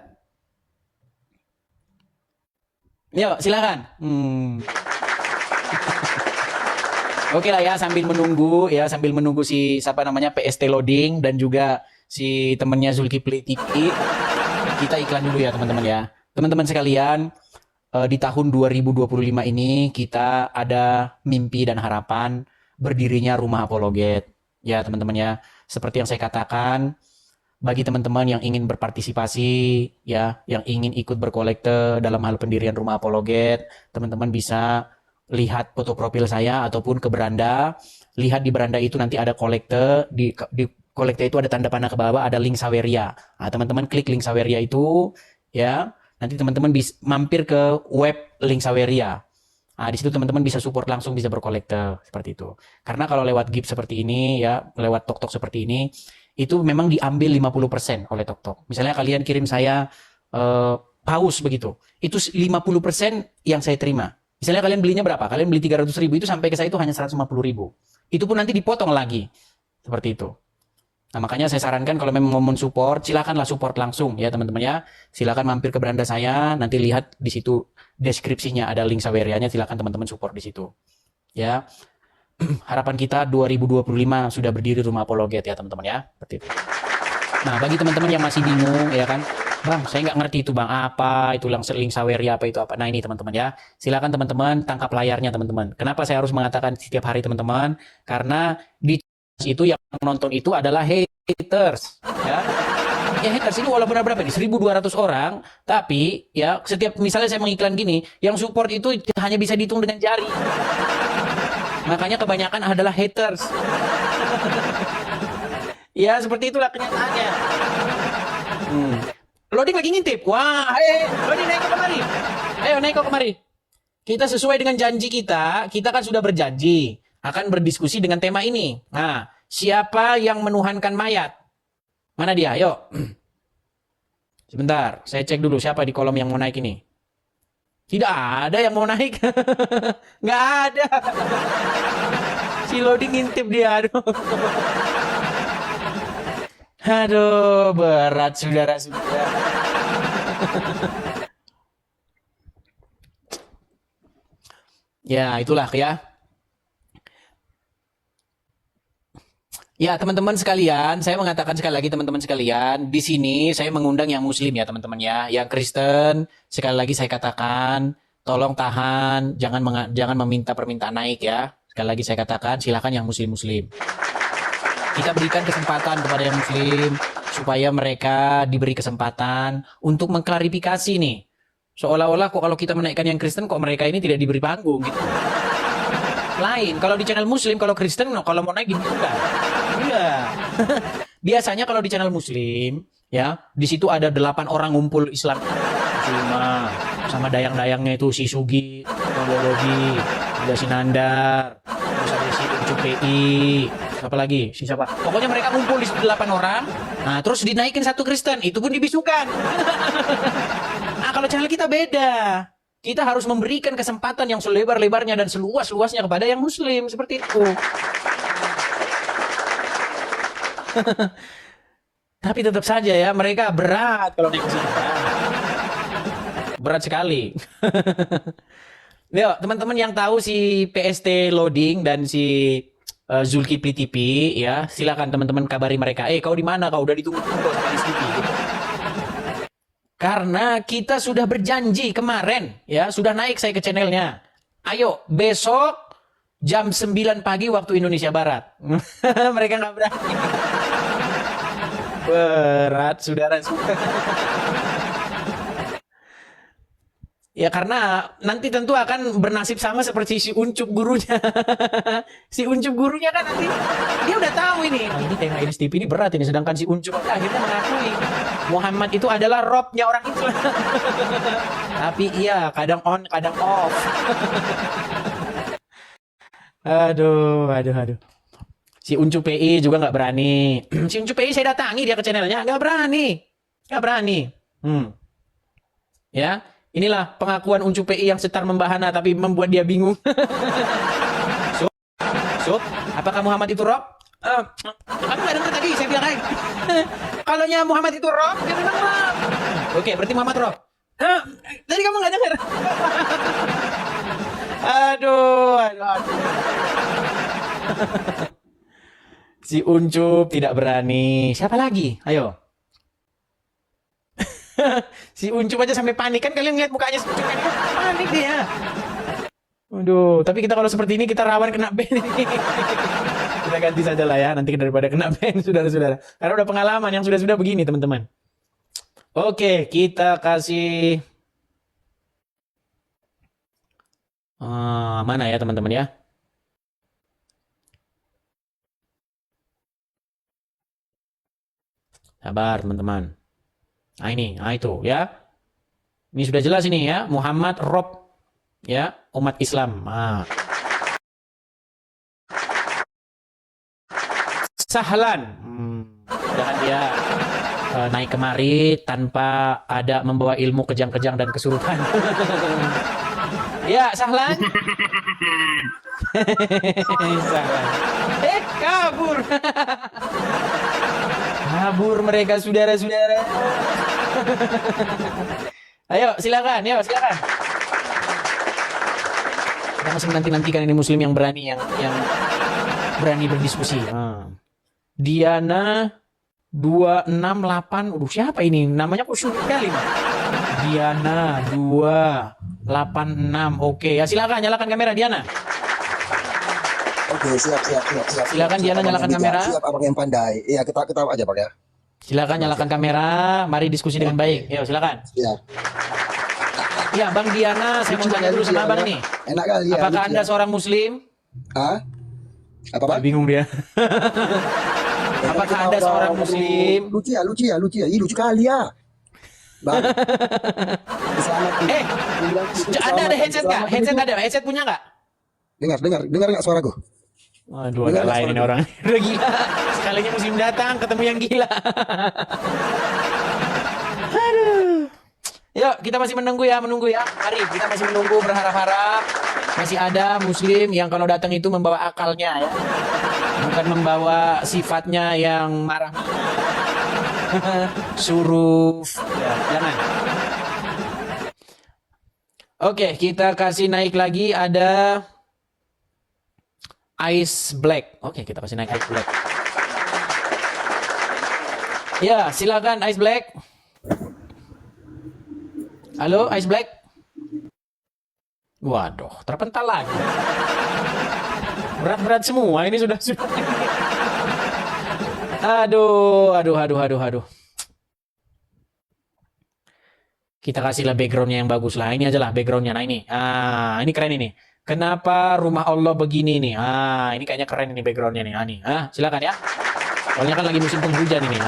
Yuk, silakan. Oke lah ya, sambil menunggu si siapa namanya PST loading dan juga si temennya Zulkifli TV. Kita iklan dulu ya teman-teman ya. Teman-teman sekalian, di tahun 2025 ini kita ada mimpi dan harapan berdirinya Rumah Apologet. Ya teman-teman ya, seperti yang saya katakan, bagi teman-teman yang ingin berpartisipasi ya, yang ingin ikut berkolekte dalam hal pendirian Rumah Apologet, teman-teman bisa lihat foto profil saya ataupun ke beranda. Lihat di beranda itu nanti ada kolekte, di kolekte itu ada tanda panah ke bawah, ada link Saweria. Nah, teman-teman klik link Saweria itu ya. Nanti teman-teman bisa mampir ke web link Saweria. Nah, di situ teman-teman bisa support langsung, bisa berkolekte seperti itu. Karena kalau lewat gift seperti ini ya, lewat TokTok seperti ini, itu memang diambil 50% oleh TokTok. Misalnya kalian kirim saya paus begitu. Itu 50% yang saya terima. Misalnya kalian belinya berapa? Kalian beli 300.000, itu sampai ke saya itu hanya 150.000. Itu pun nanti dipotong lagi. Seperti itu. Nah, makanya saya sarankan kalau memang mau support, silakanlah support langsung ya teman-teman ya. Silakan mampir ke beranda saya, nanti lihat di situ deskripsinya ada link Sawerianya, silakan teman-teman support di situ. Ya. Harapan kita 2025 sudah berdiri Rumah Apologet ya teman-teman ya. Seperti itu. Nah, bagi teman-teman yang masih bingung ya kan, Bang, saya nggak ngerti itu Bang, apa itu link Saweria, apa itu apa. Nah ini teman-teman ya, silakan teman-teman tangkap layarnya teman-teman. Kenapa saya harus mengatakan setiap hari teman-teman? Karena di itu yang menonton itu adalah haters ya. Ya haters ini walaupun berapa nih, 1.200 orang, tapi ya setiap misalnya saya mengiklan gini, yang support itu hanya bisa dihitung dengan jari. Makanya kebanyakan adalah haters. Ya seperti itulah kenyataannya. Loading lagi ngintip. Wah, loading naik ke kemari. Ayo naik ke kemari. Kita sesuai dengan janji kita kan sudah berjanji akan berdiskusi dengan tema ini. Nah, siapa yang menuhankan mayat? Mana dia? Ayo. Sebentar, saya cek dulu siapa di kolom yang mau naik ini. Tidak ada yang mau naik. Nggak ada. Si loading ngintip dia. Aduh, berat saudara-saudara. Ya, itulah ya. Ya, teman-teman sekalian, saya mengatakan sekali lagi teman-teman sekalian, di sini saya mengundang yang muslim ya, teman-teman ya. Yang Kristen, sekali lagi saya katakan, tolong tahan, jangan meminta permintaan naik ya. Sekali lagi saya katakan, silakan yang muslim-muslim. Kita berikan kesempatan kepada yang muslim supaya mereka diberi kesempatan untuk mengklarifikasi nih. Seolah-olah kok kalau kita menaikkan yang Kristen kok mereka ini tidak diberi panggung gitu. Lain, kalau di channel muslim, kalau Kristen kalau mau naik gitu enggak. Iya. Biasanya kalau di channel muslim ya, di situ ada 8 orang ngumpul Islam. Cuma sama dayang-dayangnya itu si Sugi, Logi, ada si Nandar, terus ada si Ucup PI, siapa lagi? Si siapa? Pokoknya mereka ngumpul di 8 orang. Nah, terus dinaikin satu Kristen, itu pun dibisukan. Nah, kalau channel kita beda. Kita harus memberikan kesempatan yang selebar-lebarnya dan seluas-luasnya kepada yang muslim, seperti itu. Tapi tetap saja ya, mereka berat kalau naik ke sini. Berat sekali. Yuk, teman-teman yang tahu si PST loading dan si Zulkifli TV ya, silakan teman-teman kabari mereka. Kau di mana? Kau udah ditunggu-tunggu di TV gitu. Karena kita sudah berjanji kemarin ya, sudah naik saya ke channelnya. Ayo, besok jam 9 pagi waktu Indonesia Barat. Mereka nggak berani. Berat, saudara-saudara. Ya karena nanti tentu akan bernasib sama seperti si Uncup gurunya. Si Uncup gurunya kan nanti dia udah tahu ini. Oh, ini tema Iris TV ini berat ini, sedangkan si Uncup akhirnya mengakui Muhammad itu adalah robnya orang Islam. Tapi iya, kadang on, kadang off. Aduh. Si Uncup PI juga nggak berani. Si Uncup PI saya datangi dia ke channelnya, nggak berani. Ya. Inilah pengakuan Uncup PI yang setar membahana tapi membuat dia bingung. Sup, apakah Muhammad itu rob? Kamu nggak dengar tadi saya bilang kan? Kalaunya Muhammad itu roh, dia memang roh. Oke, berarti Muhammad roh. Tadi kamu nggak dengar? aduh. Si Uncup tidak berani. Siapa lagi? Ayo. Si Uncup aja sampai panik kan, kalian lihat mukanya si Uncup kan panik dia. Waduh, tapi kita kalau seperti ini kita rawan kena ban. Kita ganti saja lah ya, nanti daripada kena ban saudara-saudara. Karena udah pengalaman yang sudah-sudah begini teman-teman. Oke, kita kasih mana ya teman-teman ya? Sabar teman-teman. Nah itu ya. Ini sudah jelas ini ya, Muhammad Rob ya, umat Islam. Sahlan. Mudahan dia naik kemari tanpa ada membawa ilmu kejang-kejang dan kesurupan. Ya, Sahlan. Sahlan. Kabur. Kabur mereka saudara-saudara. Ayo, silakan. Kita masih nanti-nantikan ini muslim yang berani yang berani berdiskusi. Diana 268. Siapa ini? Namanya kok sulit kali. Diana 286. Oke, ya silakan nyalakan kamera Diana. Oke, siap. Silakan Diana nyalakan kamera. Siap, abang yang pandai. Iya, kita aja, Pak ya. Silakan nyalakan kamera. Mari diskusi dengan baik. Yo, silakan. Siap. Ya, Bang Diana, saya mau tanya dulu sama Abang nih. Enak kali ya. Apakah Anda seorang muslim? Hah? Apa, Pak? Bingung dia. Apakah Anda seorang muslim? Lucu ya. Ih, lucu kali ya. Bang. Anda ada headset nggak? Headset ada? Headset punya nggak? Dengar nggak suaraku? Waduh, agak lain ini orang. Udah gila. Sekalinya muslim datang, ketemu yang gila. Aduh. Yuk, kita masih menunggu ya. Mari, kita masih menunggu, berharap-harap masih ada muslim yang kalau datang itu membawa akalnya ya. Bukan membawa sifatnya yang marah. Suruf. Ya, jangan. Oke, kita kasih naik lagi ada Ice Black. Oke, kita kasih naik Ice Black. Ya, silakan Ice Black. Halo, Ice Black. Waduh, terpental lagi. Berat-berat semua ini sudah. Aduh. Kita kasihlah backgroundnya yang bagus lah. Ini aja lah backgroundnya. Nah ini. Ini keren ini. Kenapa rumah Allah begini nih? Ini kayaknya keren ini backgroundnya nih. Nih. Silakan ya. Soalnya kan lagi musim penghujan ini.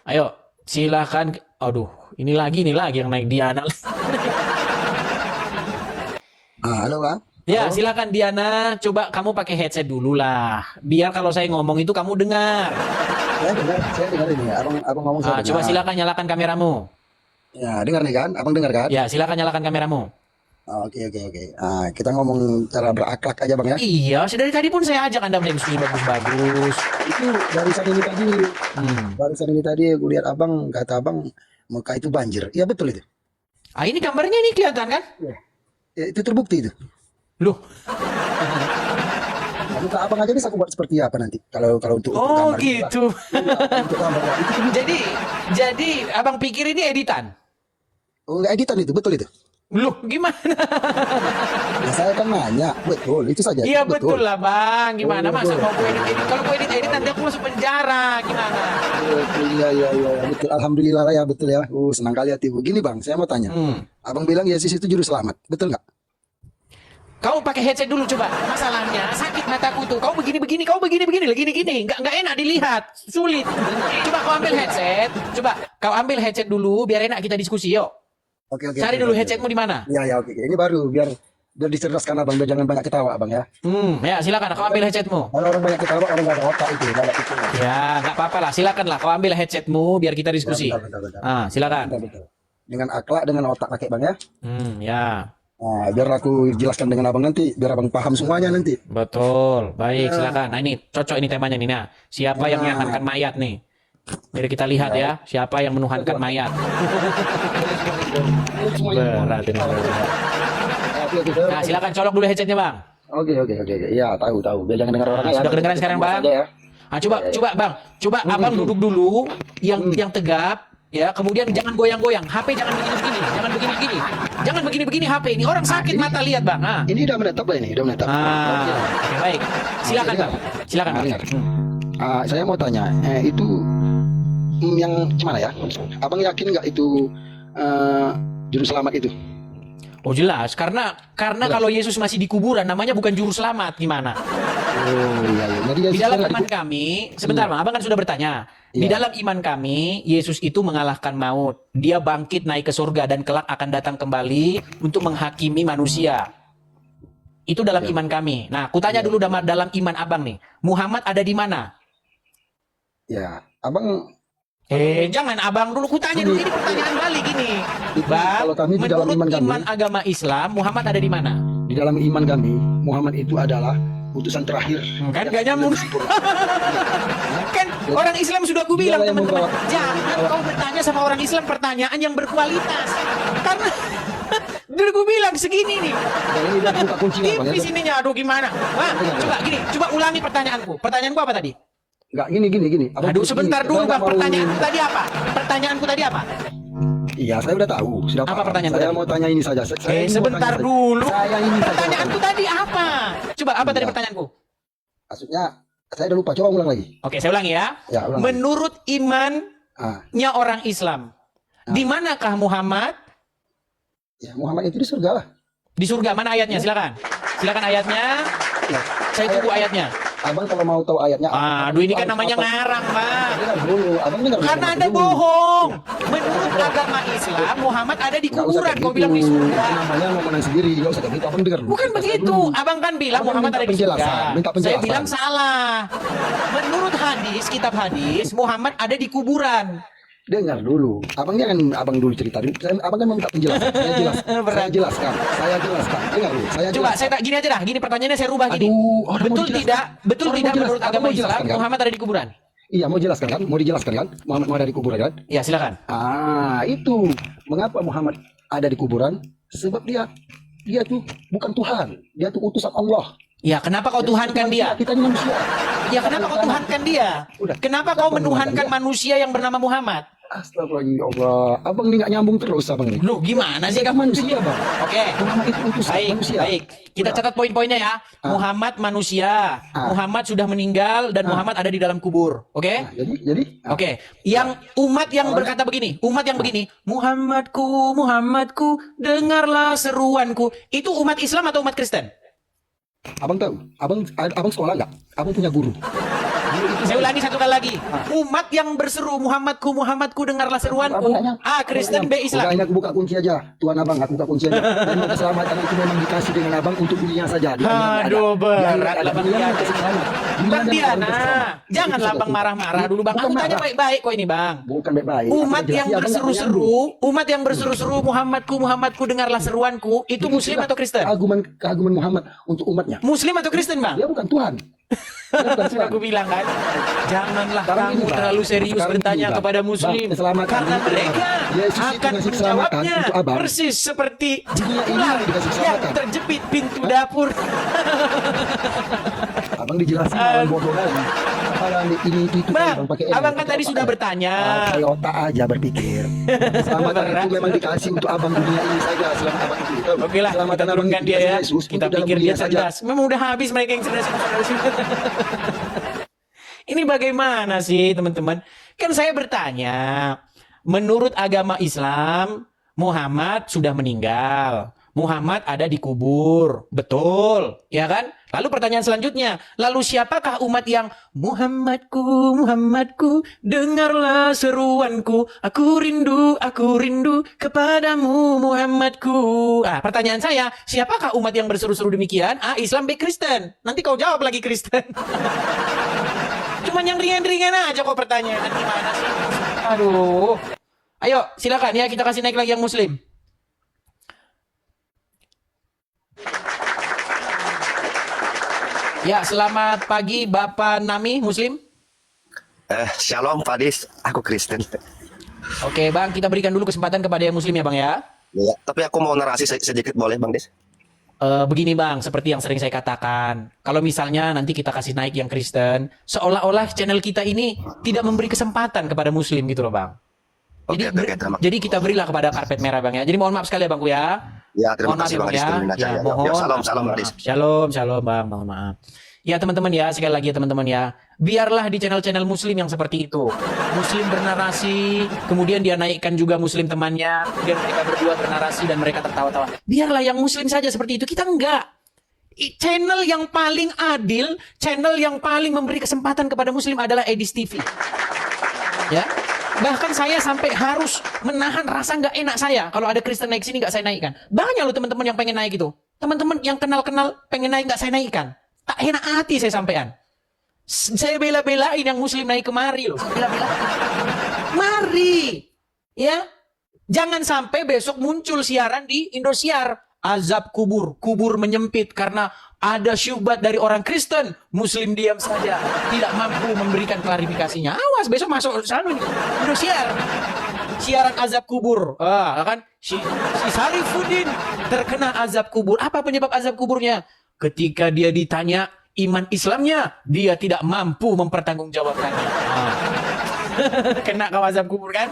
Ayo, silakan. Aduh, ini lagi yang naik Diana. Halo, Bang. Ya, silakan Diana. Coba kamu pakai headset dulu lah. Biar kalau saya ngomong itu kamu dengar. Saya dengar ini. Abang ngomong saya Coba silakan nyalakan kameramu. Ya, dengar nih kan? Abang dengar kan? Ya, silakan nyalakan kameramu. Oke. Kita ngomong cara berakhlak aja, Bang ya. Iya, dari tadi pun saya ajak Anda berdiskusi bagus-bagus. Itu barusan ini tadi gue lihat Abang, kata Abang Mekah itu banjir. Iya, betul itu. Ini gambarnya ini kelihatan kan? Ya, itu terbukti itu. Loh. Muka Abang aja bisa aku buat seperti apa nanti kalau untuk Oh gambar gitu. untuk gambar itu. Jadi Abang pikir ini editan? Oh, enggak editan itu, betul itu. Loh, gimana? Ya, saya kan nanya, betul itu saja. Iya betul lah Bang, gimana masa betul. mau gue edit? Kalau gue edit nanti aku masuk penjara, gimana? Iya, betul. Alhamdulillah ya, betul ya. Senang kali hati. Gini Bang, saya mau tanya. Abang bilang Yesus itu juru selamat, betul nggak? Kau pakai headset dulu coba. Masalahnya sakit mataku tuh. Kau begini, kau begini, gini. Nggak enak dilihat, sulit. Coba kau ambil headset. Coba kau ambil headset dulu, biar enak kita diskusi. Yuk. Oke. Cari dulu headsetmu di mana? Iya, oke. Ini baru biar dicerdaskan Abang, biar jangan banyak ketawa Abang ya. Ya silakan. Kau ambil headsetmu. Kalau orang banyak ketawa, orang nggak ada otak itu. Ya nggak apa-apa lah. Silakan lah. Kau ambil headsetmu, biar kita diskusi. Bentar. Silakan. Betul. Dengan akhlak, dengan otak pakai Bang ya. Ya. Nah, biar aku jelaskan dengan abang nanti, biar abang paham semuanya nanti. Betul. Baik, silakan. Nah, ini cocok ini temanya nih. Nah, siapa yang menuhankan mayat nih? Mari kita lihat ya, siapa yang menuhankan mayat. Berat ini. Nah, silakan colok dulu headsetnya, Bang. Oke. Ya, tahu. Biar jangan dengar orang lain. Sudah kedengaran sekarang, Bang? Saja ya. Nah, coba Bang. Coba Abang duduk dulu yang tegap ya, kemudian jangan goyang-goyang. HP jangan begini-begini, jangan begini-begini. Jangan begini-begini HP ini. Orang sakit mata lihat, Bang. Ah. Ini udah menetap lah ini, udah menetap. Oke, baik. Silakan, Bang. Silakan, Bang. Dengar. Saya mau tanya, itu yang gimana ya? Abang yakin nggak itu juru selamat itu? Oh, jelas. Karena kalau Yesus masih di kuburan, namanya bukan juru selamat. Gimana? Oh iya. Jadi Di Yesus dalam nggak iman kami, sebentar Bang, Abang kan sudah bertanya. Di Iya. dalam iman kami, Yesus itu mengalahkan maut. Dia bangkit naik ke surga dan kelak akan datang kembali untuk menghakimi manusia. Itu dalam Iya. iman kami. Nah, kutanya dulu dalam iman Abang nih. Muhammad ada di mana? Ya, abang Jangan Abang dulu, kutanya dulu, ini pertanyaan balik ini. Itu Bang, kalau kami di dalam menurut iman kami- iman agama Islam, Muhammad ada di mana? di dalam iman kami, Muhammad itu adalah utusan terakhir. Kan yang gak nyambung. lebih sempurna. Kan orang Islam sudah aku bilang, Dialah yang teman-teman, membawa- jangan kau bertanya sama orang Islam pertanyaan yang berkualitas. Karena dulu aku bilang segini nih. Dan ini udah buka kunci abang ya. Tipis ininya, aduh gimana? Bang, coba gini, coba ulangi pertanyaanku. Pertanyaanku apa tadi? Enggak, gini. Abang Aduh terus sebentar gini, dulu saya Bang, mau- pertanyaanku tadi apa? Pertanyaanku tadi apa? Iya, saya udah tahu. Sudah Apa paham. pertanyaan Saya tadi? mau tanya ini saja. Saya ini mau Sebentar tanya saja. dulu. Saya ini saja. Pertanyaanku tadi apa? Coba apa tadi Iya. pertanyaanku? Maksudnya, saya udah lupa. Coba ulang lagi. Oke, saya ulangi ya. Ya, ulang lagi. Menurut imannya Ah, orang Islam, di manakah Muhammad? ya, Muhammad itu di surga lah. Di surga. Mana ayatnya? Silakan. Silakan ayatnya. Ya, Saya tunggu ayatnya. abang kalau mau tahu ayatnya. Aduh, ini kan abang- namanya apa- ngarang, Bang. Dengar dulu, abang dengar dulu. Karena Anda bohong. Menurut agama Islam, Muhammad ada di Nggak usah kuburan. kayak Kau gitu. bilang di Itu surga. namanya ngomong sendiri. Nggak usah kayak gitu. Abang dengar dulu. Bukan begitu. Abang kan bilang Abang Muhammad minta ada di surga. penjelasan, minta Saya penjelasan. bilang salah. Menurut hadis, kitab hadis, Muhammad ada di kuburan. Dengar dulu. Abang jangan abang dulu cerita. Abang kan meminta penjelasan. Berat. Saya jelaskan. Dengar dulu. Saya Coba jelaskan. saya gini aja dah. Gini pertanyaannya saya rubah gini. Aduh, orang mau Betul dijelaskan. tidak? Betul Orang tidak mau menurut jelaskan. agama Mau Islam jelaskan, kan? Muhammad ada di kuburan? Iya, mau jelaskan kan? Mau dijelaskan kan? Muhammad mau ada di kuburan kan? Ya, silakan. Itu mengapa Muhammad ada di kuburan? Sebab dia tuh bukan Tuhan. Dia tuh utusan Allah. Ya, kenapa kau tuhankan dia? Kita ini manusia. Ya, kenapa kau tuhankan dia? Udah. Kenapa kau Kenapa menuhankan menuhankan manusia yang bernama Muhammad? Astagfirullahaladzim, ya Allah. Abang ini nggak nyambung terus abang ini. Loh, gimana sih Dia kamu? manusia bang. Oke. Muhammad itu utusan Baik, manusia. baik. Kita Udah. catat poin-poinnya ya. Muhammad manusia. Muhammad sudah meninggal dan Muhammad ada di dalam kubur. Oke? Nah, jadi. Oke. Yang umat yang berkata begini, Muhammadku, dengarlah seruanku. Itu umat Islam atau umat Kristen? Abang tahu? Abang sekolah nggak? Abang punya guru. Saya ulangi satu kali lagi. Umat yang berseru Muhammadku, dengarlah seruanku. A. Kristen, B. Islam. Udah, ini aku buka kunci aja. Tuan abang, aku buka kunci aja. Memang keselamatan itu memang dikasih dengan abang untuk dunia saja. Di akhirat nggak ada. Aduh, Di berat akhirat lah ada. Bang Dunia Diana. dikasih selamat. Dunia Bang ada Diana, orang berselamat. janganlah Itu Bang sudah marah-marah dulu Bang. Bukan Aku tanya marah. baik-baik kok ini Bang. Bukan baik-baik. Umat Aku yang jelas, abang nggak berseru-seru Muhammadku, dengarlah seruanku. Itu Muslim atau Kristen? Keagungan Muhammad untuk umatnya. Muslim atau Kristen Bang? Dia bukan Tuhan. Dia bukan Tuhan. Aku bilang kan, janganlah Sekarang kamu ini, Bang. terlalu serius Sekarang bertanya ini, Bang. kepada Muslim, Bang, keselamatan karena itu, mereka Bang. Yesus itu akan ngasih keselamatan menjawabnya untuk abang. persis seperti Dunia ini ular dikasih yang keselamatan. terjepit pintu dapur. Abang dijelasin orang bodoh lagi. Apalagi ini itu Bang, pakai abang kan pakai tadi otak sudah ya. bertanya. Pakai otak aja berpikir. Keselamatan itu memang dikasih untuk abang dunia ini saja. Selama abang itu. Oke lah, Keselamatan kita abang turunkan itu dia dikasih ya. Yesus Kita untuk dalam pikir dunia dia saja. cerdas. Memang udah habis mereka yang cerdas. Ini bagaimana sih teman-teman? Kan saya bertanya, menurut agama Islam, Muhammad sudah meninggal. Muhammad ada di kubur. Betul, ya kan? Lalu pertanyaan selanjutnya, lalu siapakah umat yang Muhammadku, dengarlah seruanku. Aku rindu kepadamu Muhammadku. Ah, pertanyaan saya, siapakah umat yang berseru-seru demikian? A. Islam, B. Kristen. Nanti kau jawab lagi Kristen. Cuman yang ringan-ringan aja kok pertanyaan. Gimana sih? Aduh. Ayo, silakan ya, kita kasih naik lagi yang Muslim. Ya, selamat pagi Bapak Nami Muslim. Shalom Fadis, aku Kristen. Oke Bang, kita berikan dulu kesempatan kepada yang Muslim ya Bang ya. Ya, tapi aku mau narasi sedikit boleh Bang Des? Begini Bang, seperti yang sering saya katakan, kalau misalnya nanti kita kasih naik yang Kristen, seolah-olah channel kita ini tidak memberi kesempatan kepada Muslim gitu loh Bang. Oke, Jadi kita berilah kepada karpet merah Bang ya. Jadi mohon maaf sekali ya Bang ya. Ya, terima Mohon kasih maaf, Bang Des. ya. Ya, mohon. Salam mohon Bang Des. maaf. Shalom Bang, mohon maaf. Ya teman-teman ya, sekali lagi ya teman-teman ya. Biarlah di channel-channel Muslim yang seperti itu. Muslim bernarasi, kemudian dia naikkan juga Muslim temannya, kemudian mereka berdua bernarasi dan mereka tertawa-tawa. Biarlah yang Muslim saja seperti itu, kita enggak. Channel yang paling adil, channel yang paling memberi kesempatan kepada Muslim adalah Edis TV. Ya, bahkan saya sampai harus menahan rasa nggak enak saya kalau ada Kristen naik sini nggak saya naikkan. Banyak loh teman-teman yang pengen naik itu, teman-teman yang kenal-kenal pengen naik nggak saya naikkan. Tak enak hati saya sampean. Saya bela-belain yang Muslim naik kemari loh. Bela-belain. Mari, ya. Jangan sampai besok muncul siaran di Indosiar. Azab kubur, kubur menyempit karena ada syubhat dari orang Kristen. Muslim diam saja, tidak mampu memberikan klarifikasinya. Awas besok masuk sana nih, Indosiar. Siaran azab kubur. Kan si Sarifuddin terkena azab kubur. Apa penyebab azab kuburnya? Ketika dia ditanya iman Islamnya, dia tidak mampu mempertanggungjawabkannya. Kena kau azab kubur kan?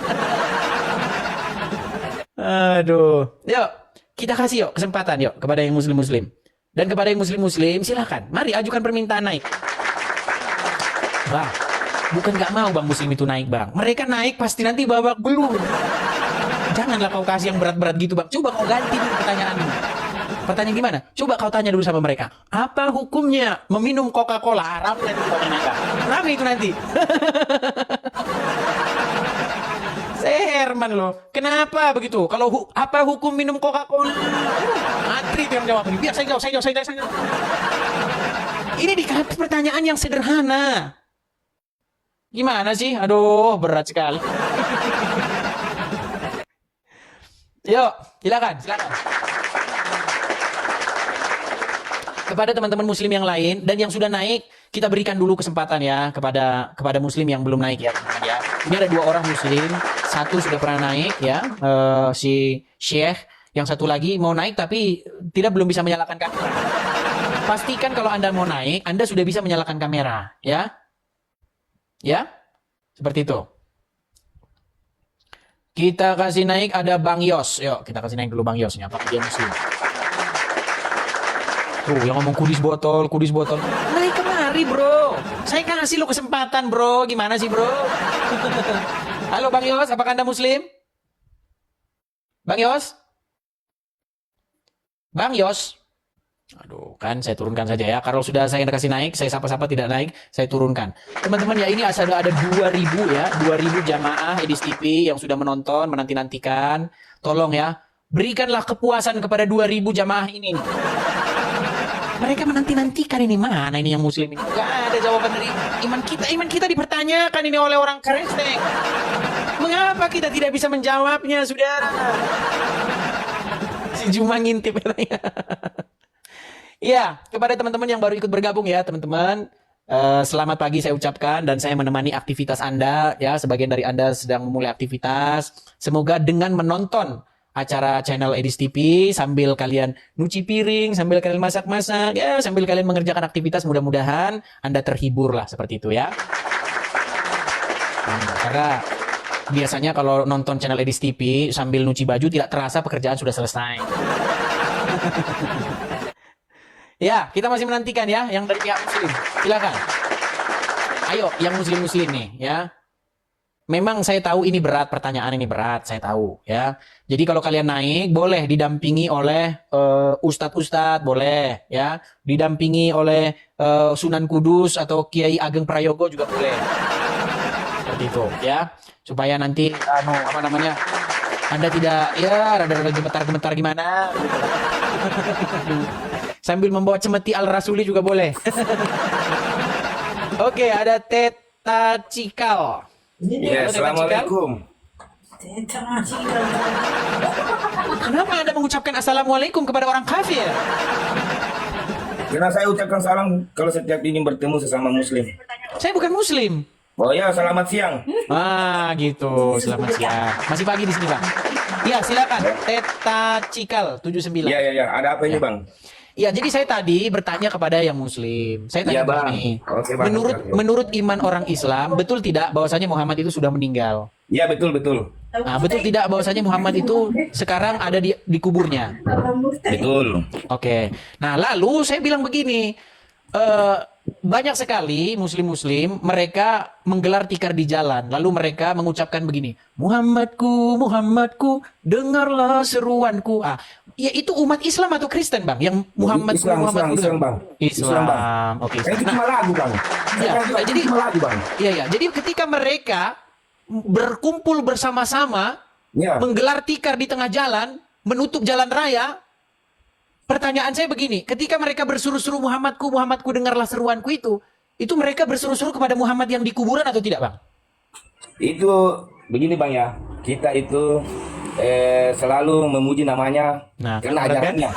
Aduh. Yuk, kita kasih yuk kesempatan yuk kepada yang Muslim-Muslim. Dan kepada yang Muslim-Muslim silakan. Mari ajukan permintaan naik. Bang, bukan nggak mau Bang Muslim itu naik Bang. Mereka naik pasti nanti babak belur. Janganlah kau kasih yang berat-berat gitu Bang. Coba kau ganti dulu pertanyaanmu. Pertanyaan gimana? Coba kau tanya dulu sama mereka. Apa hukumnya meminum Coca-Cola? Rame nanti mereka. Rame itu nanti. Herman loh. Kenapa begitu? Kalau apa hukum minum Coca-Cola? Antri yang jawab ini. Biar saya jawab. Ini dikasih pertanyaan yang sederhana. Gimana sih? Aduh, berat sekali. Yuk, silakan. Kepada teman-teman Muslim yang lain dan yang sudah naik, kita berikan dulu kesempatan ya kepada Muslim yang belum naik ya, teman-teman ya. Ini ada 2 orang Muslim, satu sudah pernah naik ya, si Syekh, yang satu lagi mau naik tapi belum bisa menyalakan kamera. Pastikan kalau Anda mau naik, Anda sudah bisa menyalakan kamera, ya. Ya, seperti itu. Kita kasih naik ada Bang Yos. Yuk, kita kasih naik dulu Bang Yosnya. Apa dia Muslim? Tuh, yang ngomong kudis botol. Naik kemari, bro. Saya kasih lo kesempatan, bro. Gimana sih, bro? Halo, Bang Yos. Apakah Anda Muslim? Bang Yos? Bang Yos? Aduh, kan saya turunkan saja ya. Kalau sudah saya kasih naik, saya sapa-sapa tidak naik, saya turunkan. Teman-teman ya, ini sudah ada 2.000 ya. 2.000 jamaah Edis TV yang sudah menonton, menanti-nantikan. Tolong ya, berikanlah kepuasan kepada 2.000 jamaah ini. Mereka menanti-nantikan ini, mana ini yang Muslim ini? Gak ada jawaban dari iman kita. Iman kita dipertanyakan ini oleh orang Kristen. Mengapa kita tidak bisa menjawabnya, saudara? Si Juma ngintip katanya. Ya, kepada teman-teman yang baru ikut bergabung ya, teman-teman. Selamat pagi saya ucapkan dan saya menemani aktivitas Anda ya. Sebagian dari Anda sedang memulai aktivitas. Semoga dengan menonton acara channel Edis TV sambil kalian nyuci piring, sambil kalian masak-masak, ya sambil kalian mengerjakan aktivitas, mudah-mudahan Anda terhibur lah seperti itu ya. Karena biasanya kalau nonton channel Edis TV sambil nyuci baju tidak terasa pekerjaan sudah selesai. Ya, kita masih menantikan ya yang dari pihak Muslim. Silakan. Ayo, yang Muslim-Muslim nih ya. Memang saya tahu ini berat, pertanyaan ini berat, saya tahu ya. Jadi kalau kalian naik boleh didampingi oleh ustadz-ustadz, boleh ya. Didampingi oleh Sunan Kudus atau Kiai Ageng Prayogo juga boleh. Seperti itu ya. Supaya nanti Anda tidak ya rada-rada gemetar-gemetar gimana. Sambil membawa cemeti Al-Rasuli juga boleh. Oke, ada Teta Cikal. Ya, assalamualaikum. Kenapa Anda mengucapkan assalamualaikum kepada orang kafir? Karena saya ucapkan salam kalau setiap ingin bertemu sesama muslim. Saya bukan muslim. Oh ya, selamat siang. Ah, gitu. Selamat siang. Masih pagi di sini, Bang. Ya, silakan. Teta Cikal 79. Ya. Ada apa ini, Bang? Ya, jadi saya tadi bertanya kepada yang muslim. Saya tanya Iya, Bang. begini. Oke, Bang. Menurut iman orang Islam, betul tidak bahwasanya Muhammad itu sudah meninggal? Iya, betul. Nah, betul tidak bahwasanya Muhammad itu sekarang ada di kuburnya? Betul. Oke. Nah, lalu saya bilang begini, banyak sekali muslim-muslim mereka menggelar tikar di jalan, lalu mereka mengucapkan begini, Muhammadku, Muhammadku, dengarlah seruanku. Ah, ya itu umat Islam atau Kristen, Bang? Yang Muhammadku, Islam, Muhammadku. Islam, Bang. Islam, Bang. Oke. Itu cuma lagu, Bang. Ya, jadi cuma lagu, Bang. Iya. Jadi ketika mereka berkumpul bersama-sama, Ya. menggelar tikar di tengah jalan, menutup jalan raya. Pertanyaan saya begini, ketika mereka berseru-seru Muhammadku, Muhammadku, dengarlah seruanku itu mereka berseru-seru kepada Muhammad yang di kuburan atau tidak, Bang? Itu begini, Bang ya. Kita itu selalu memuji namanya karena ajarannya.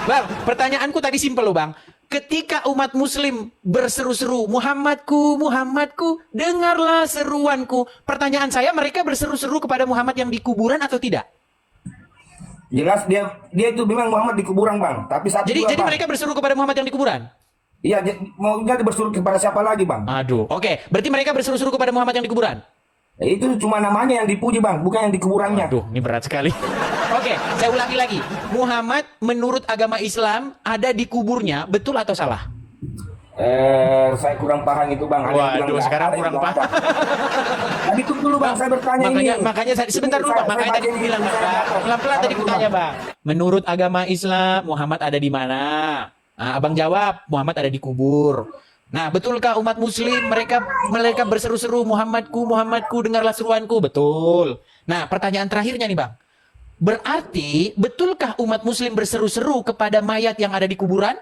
Bang, pertanyaanku tadi simpel loh, Bang. Ketika umat muslim berseru-seru Muhammadku, Muhammadku, dengarlah seruanku. Pertanyaan saya, mereka berseru-seru kepada Muhammad yang di kuburan atau tidak? Jelas dia itu memang Muhammad di kuburan, Bang. Tapi Jadi mereka berseru kepada Muhammad yang di kuburan? Iya, mau jadi berseru kepada siapa lagi, Bang? Aduh, oke. Berarti mereka berseru-seru kepada Muhammad yang di kuburan? Itu cuma namanya yang dipuji, Bang, bukan yang di kuburannya. Aduh, ini berat sekali. Oke, saya ulangi lagi. Muhammad menurut agama Islam ada di kuburnya, betul atau salah? Saya kurang paham itu, Bang. Waduh, sekarang kurang paham. Tapi tunggu dulu, Bang, saya bertanya Makanya sebentar dulu, Bang. Makanya tadi aku bilang, Bang. Pelan-pelan tadi aku tanya, Bang. Menurut agama Islam, Muhammad ada di mana? Nah, Abang jawab, Muhammad ada di kubur. Nah, betulkah umat muslim mereka berseru-seru Muhammadku, Muhammadku, dengarlah seruanku? Betul. Nah, pertanyaan terakhirnya nih, Bang. Berarti betulkah umat muslim berseru-seru kepada mayat yang ada di kuburan?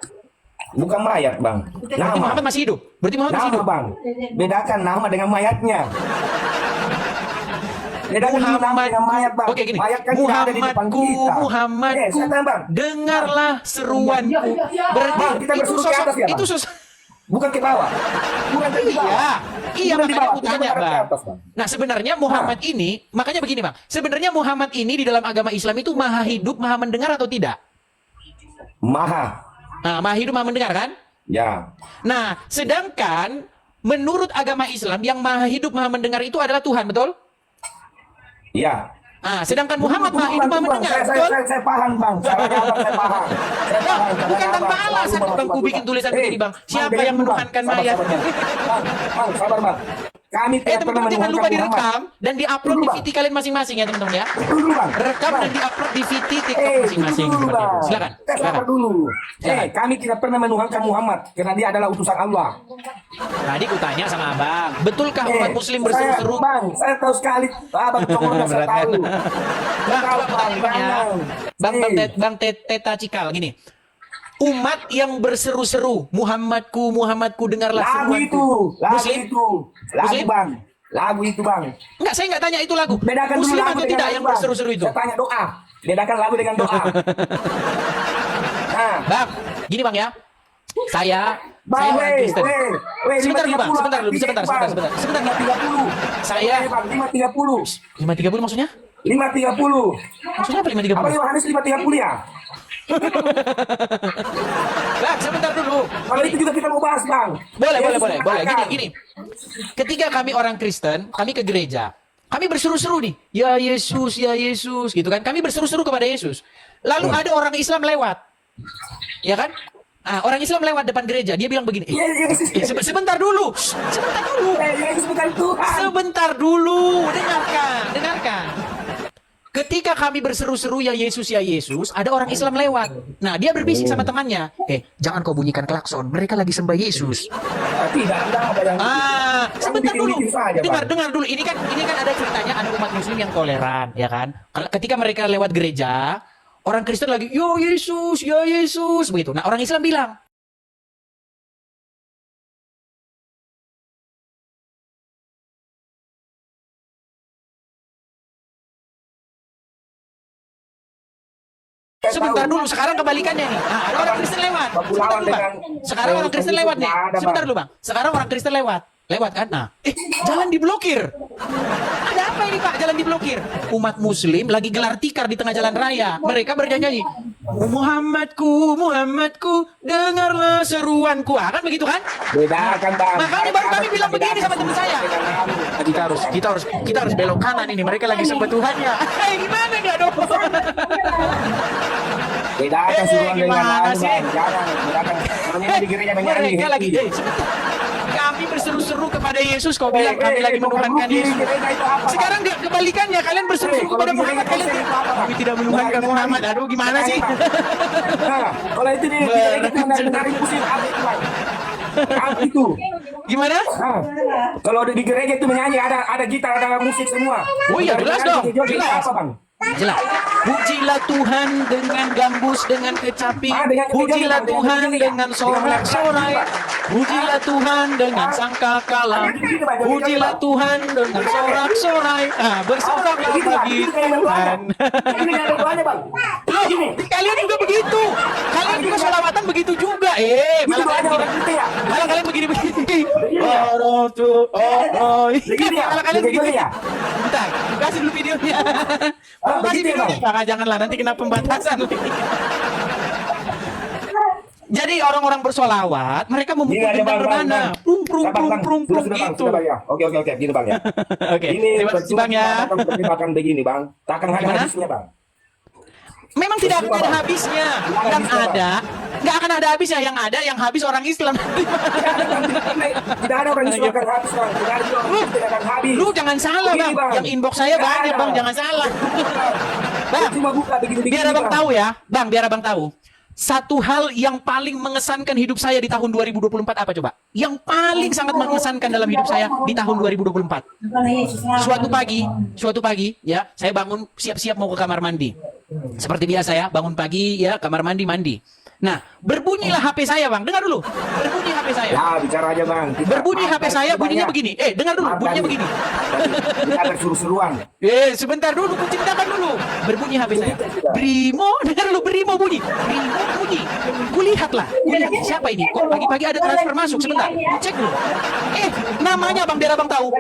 Bukan mayat, Bang. Berarti Muhammad masih hidup. Berarti Muhammad masih hidup. Bang. Bedakan nama dengan mayatnya. Bedakan nama dengan mayat, Bang. Oke, gini. Mayat kan tidak ada di depan Muhammadku, kita. Muhammadku, Bang. dengarlah seruanku. Berarti Bang, kita itu berseru ke sosok, atas ya, Bang? itu sosok. Bukan ke bawah. Bukan ke bawah. Iya, Bukan di makanya bawah, aku kita tanya, menghadap ke Bang. atas, Bang. Nah, sebenarnya Muhammad ini, makanya begini, Bang. Sebenarnya Muhammad ini di dalam agama Islam itu maha hidup, maha mendengar atau tidak? Maha. Nah, maha hidup, maha mendengar kan? Ya. Nah, sedangkan menurut agama Islam yang maha hidup, maha mendengar itu adalah Tuhan, betul? Ya. Nah, sedangkan Muhammad maha hidup, maha mendengar, betul? Saya paham, Bang. Saya paham. Bukan tanpa alasan, Bang, ku bikin tulisan begini, Bang. Siapa yang menuhankan mayat? Bang, sabar, Bang. Kami tidak pernah Teman-teman jangan lupa menuhankan direkam Muhammad. dan diupload di VT kalian masing-masing ya, teman-teman ya. Dulu, Bang. Rekam dan diupload di VT TikTok masing-masing dulu, seperti itu. Bang. Silakan. Sabar dulu. Kami tidak pernah menuhankan Muhammad karena dia adalah utusan Allah. Tadi ku tanya sama Abang, betulkah umat muslim berseru-seru? Bang, saya tahu sekali. Abang cuma saya tahu. Bang, coba aku tanya Bang ya. Bang Teta Cikal gini. Umat yang berseru-seru, Muhammadku, Muhammadku, dengarlah seruanku. Lagu, Bang. Lagu itu, Bang. Enggak, saya enggak tanya itu lagu. Bedakan Muslim dulu lagu atau dengan tidak lagu, yang Bang. berseru-seru itu? Saya tanya doa. Bedakan lagu dengan doa. Nah, Bang, gini Bang ya. Saya orang Kristen. Sebentar dulu Bang, sebentar. 5.30. Saya 5.30. 5.30 maksudnya? 5.30. Maksudnya apa 5.30? Apa Yohanes 5.30 ya? Bang, sebentar dulu. Kalau itu juga kita mau bahas, Bang. Boleh. Gini. Ketika kami orang Kristen, kami ke gereja. Kami berseru-seru nih, ya Yesus, gitu kan. Kami berseru-seru kepada Yesus. Lalu ada orang Islam lewat. Ya kan? Nah, orang Islam lewat depan gereja, dia bilang begini, sebentar dulu. Sebentar dulu, dengarkan. Ketika kami berseru-seru ya Yesus, ada orang Islam lewat. Nah, dia berbisik sama temannya, jangan kau bunyikan klakson, mereka lagi sembah Yesus. Sebentar dulu. Dengar dulu. Ini kan ada ceritanya ada umat muslim yang toleran, ya kan? Ketika mereka lewat gereja, orang Kristen lagi, ya Yesus, begitu. Nah, orang Islam bilang, Sebentar dulu, sekarang kebalikannya nih. Nah, ada orang Kristen lewat. Sebentar dulu, Bang. Sekarang orang Kristen lewat nih. Sebentar dulu, Bang. Sekarang orang Kristen lewat. Lewat kan? Nah, jalan diblokir. Ada apa ini, Pak? Jalan diblokir. Umat Muslim lagi gelar tikar di tengah jalan raya. Mereka bernyanyi, Muhammadku, Muhammadku, dengarlah seruanku. Ah, kan begitu kan? Bedakan, Bang. Makanya baru kami bilang begini sama teman saya. Kita harus belok kanan ini. Mereka lagi sembah Tuhannya. Gimana enggak dong? Bedakan suruhan dengan gimana sih? Bang. Jangan, bedakan. Namanya di gereja menyanyi. Mereka lagi, kami berseru-seru kepada Yesus, kau bilang kami lagi menuhankan Yesus. Sekarang kebalikannya, kalian berseru-seru kepada Muhammad, kalian kami tidak menuhankan Muhammad. Aduh, gimana sih? Nah, kalau itu di gereja itu menarik musim apa itu, Bang? Apa itu? Gimana? Nah, kalau di gereja itu menyanyi ada gitar, ada musik semua. Oh iya, jelas dong. Jelas. Apa, Bang? Jelas. Pujilah Tuhan dengan gambus, dengan kecapi. Pujilah Tuhan dengan sorak-sorai. Pujilah Tuhan dengan sangkakala. Pujilah Tuhan dengan sorak-sorai. Bersoraklah bagi Tuhan. Loh, kalian juga begitu. Kalian juga sholawatan begitu juga. Malah kalian begini-begini. Malah kalian begini. Bentar, kasih dulu videonya. Kasih videonya. Janganlah, nanti kena pembatasan. Jadi orang-orang bersolawat, mereka memukul bintang rebana. Prung gitu. Oke, gini Bang ya. Oke, terima kasih Bang ya. Makan begini Bang, takkan ada habisnya Bang. Memang tidak akan ada habisnya. Yang ada, nggak akan ada habisnya. Yang ada, yang habis orang Islam. Tidak ada orang Islam akan habis Bang. Tidak ada orang tidak akan habis. Lu jangan salah Bang. Yang inbox saya banyak Bang, jangan salah. Bang, biar Abang tahu ya. Bang, biar Abang tahu. Satu hal yang paling mengesankan hidup saya di tahun 2024 apa coba? Yang paling sangat mengesankan dalam hidup saya di tahun 2024. Suatu pagi ya, saya bangun siap-siap mau ke kamar mandi. Seperti biasa ya, bangun pagi ya, kamar mandi. Nah, berbunyilah HP saya Bang, dengar dulu. Berbunyi HP saya. Ya, bicara aja Bang. Berbunyi HP saya, bunyinya begini. Dengar dulu, bunyinya begini. Kita ada seru-seruan. Sebentar dulu, kuceritakan dulu. Berbunyi HP saya. Brimo, dengar dulu, Brimo bunyi. Brimo bunyi. Kulihatlah. Siapa ini? Kok pagi-pagi ada transfer masuk? Sebentar, cek dulu. Namanya Bang, biar Abang tahu.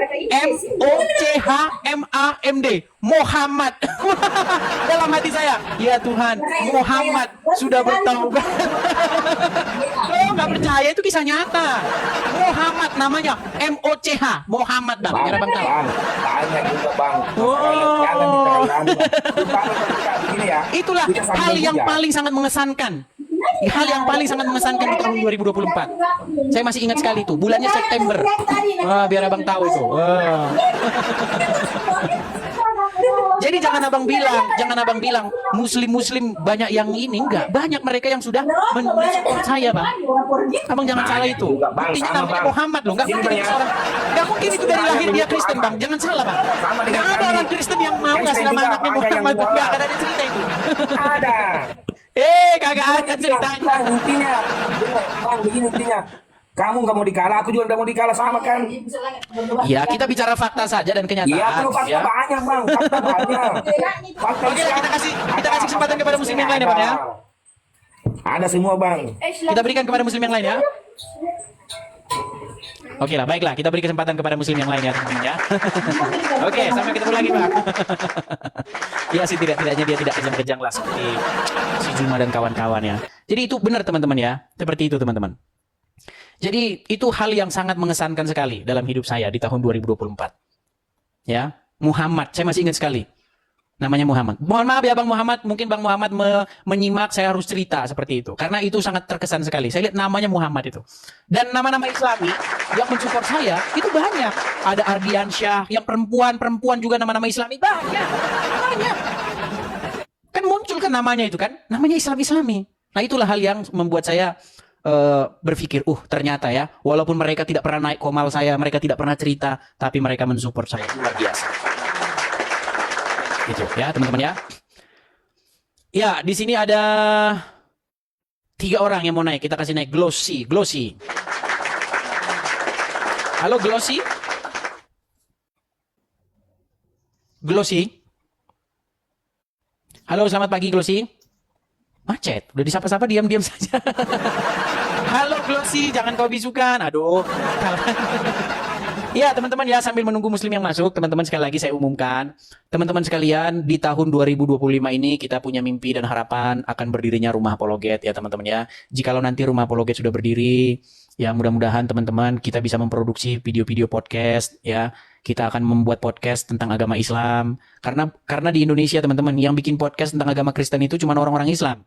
MOCHMAMD. Muhammad. Dalam hati saya, ya Tuhan, Muhammad sudah bertaubat. Lo nggak percaya, itu kisah nyata. Muhammad namanya, MOCH, Muhammad Bang. Biar Abang tahu. Banyak juga Bang. Itulah hal yang paling sangat mengesankan. Hal yang paling sangat mengesankan di tahun 2024. Saya masih ingat sekali itu, bulannya September. Wah, biar Abang tahu itu. Wah. Jadi jangan abang bilang muslim banyak yang ini, enggak, banyak mereka yang sudah mensupport saya Bang. Abang jangan salah itu. Buktinya namanya Muhammad loh, enggak mungkin itu dari lahir dia Kristen Bang, jangan salah Bang. Enggak ada orang Kristen yang mau ngasih nama anaknya Muhammad, enggak ada cerita itu. Ada. Kagak ada ceritanya. Intinya, Bang, begini intinya. Kamu nggak mau dikalah, aku juga nggak mau dikalah, sama kan? Ya, kita bicara fakta saja dan kenyataan. Iya, perlu fakta banyak Bang, fakta banyak. Oke, kita kasih kesempatan kepada muslim yang lain ya Bang ya. Ada semua Bang. Kita berikan kepada muslim yang lain ya. Oke lah, baiklah, kita beri kesempatan kepada muslim yang lain ya teman-teman ya. Oke, sampai ketemu lagi Bang. Ya sih, tidaknya dia tidak kejang-kejang lah seperti si Juma dan kawan-kawannya. Jadi itu benar teman-teman ya, seperti itu teman-teman. Jadi itu hal yang sangat mengesankan sekali dalam hidup saya di tahun 2024. Ya, Muhammad, saya masih ingat sekali. Namanya Muhammad. Mohon maaf ya Bang Muhammad, mungkin Bang Muhammad menyimak, saya harus cerita seperti itu. Karena itu sangat terkesan sekali. Saya lihat namanya Muhammad itu. Dan nama-nama Islami yang mensupport saya itu banyak. Ada Ardiansyah, yang perempuan juga nama-nama Islami banyak. Kan muncul kan namanya itu kan, namanya Islami. Nah itulah hal yang membuat saya berpikir, ternyata ya, walaupun mereka tidak pernah naik komal saya, mereka tidak pernah cerita, tapi mereka mensupport saya, luar biasa. Itu ya teman-teman ya. Ya, di sini ada 3 orang yang mau naik, kita kasih naik. Glossy. Halo Glossy. Halo, selamat pagi Glossy. Macet. Udah disapa-sapa diam-diam saja. Halo Glossy, jangan kau bisukan. Aduh. Ya teman-teman ya, sambil menunggu muslim yang masuk, teman-teman sekali lagi saya umumkan, teman-teman sekalian, di tahun 2025 ini kita punya mimpi dan harapan akan berdirinya Rumah Apologet ya teman-teman ya. Jikalau nanti Rumah Apologet sudah berdiri, ya mudah-mudahan teman-teman kita bisa memproduksi video-video podcast ya. Kita akan membuat podcast tentang agama Islam, karena di Indonesia teman-teman yang bikin podcast tentang agama Kristen itu cuma orang-orang Islam.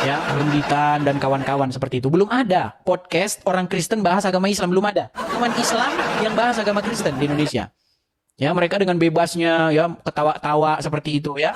Ya, Rumditan dan kawan-kawan seperti itu. Belum ada podcast orang Kristen bahas agama Islam, belum ada. Cuman Islam yang bahas agama Kristen di Indonesia. Ya, mereka dengan bebasnya ya ketawa-tawa seperti itu ya.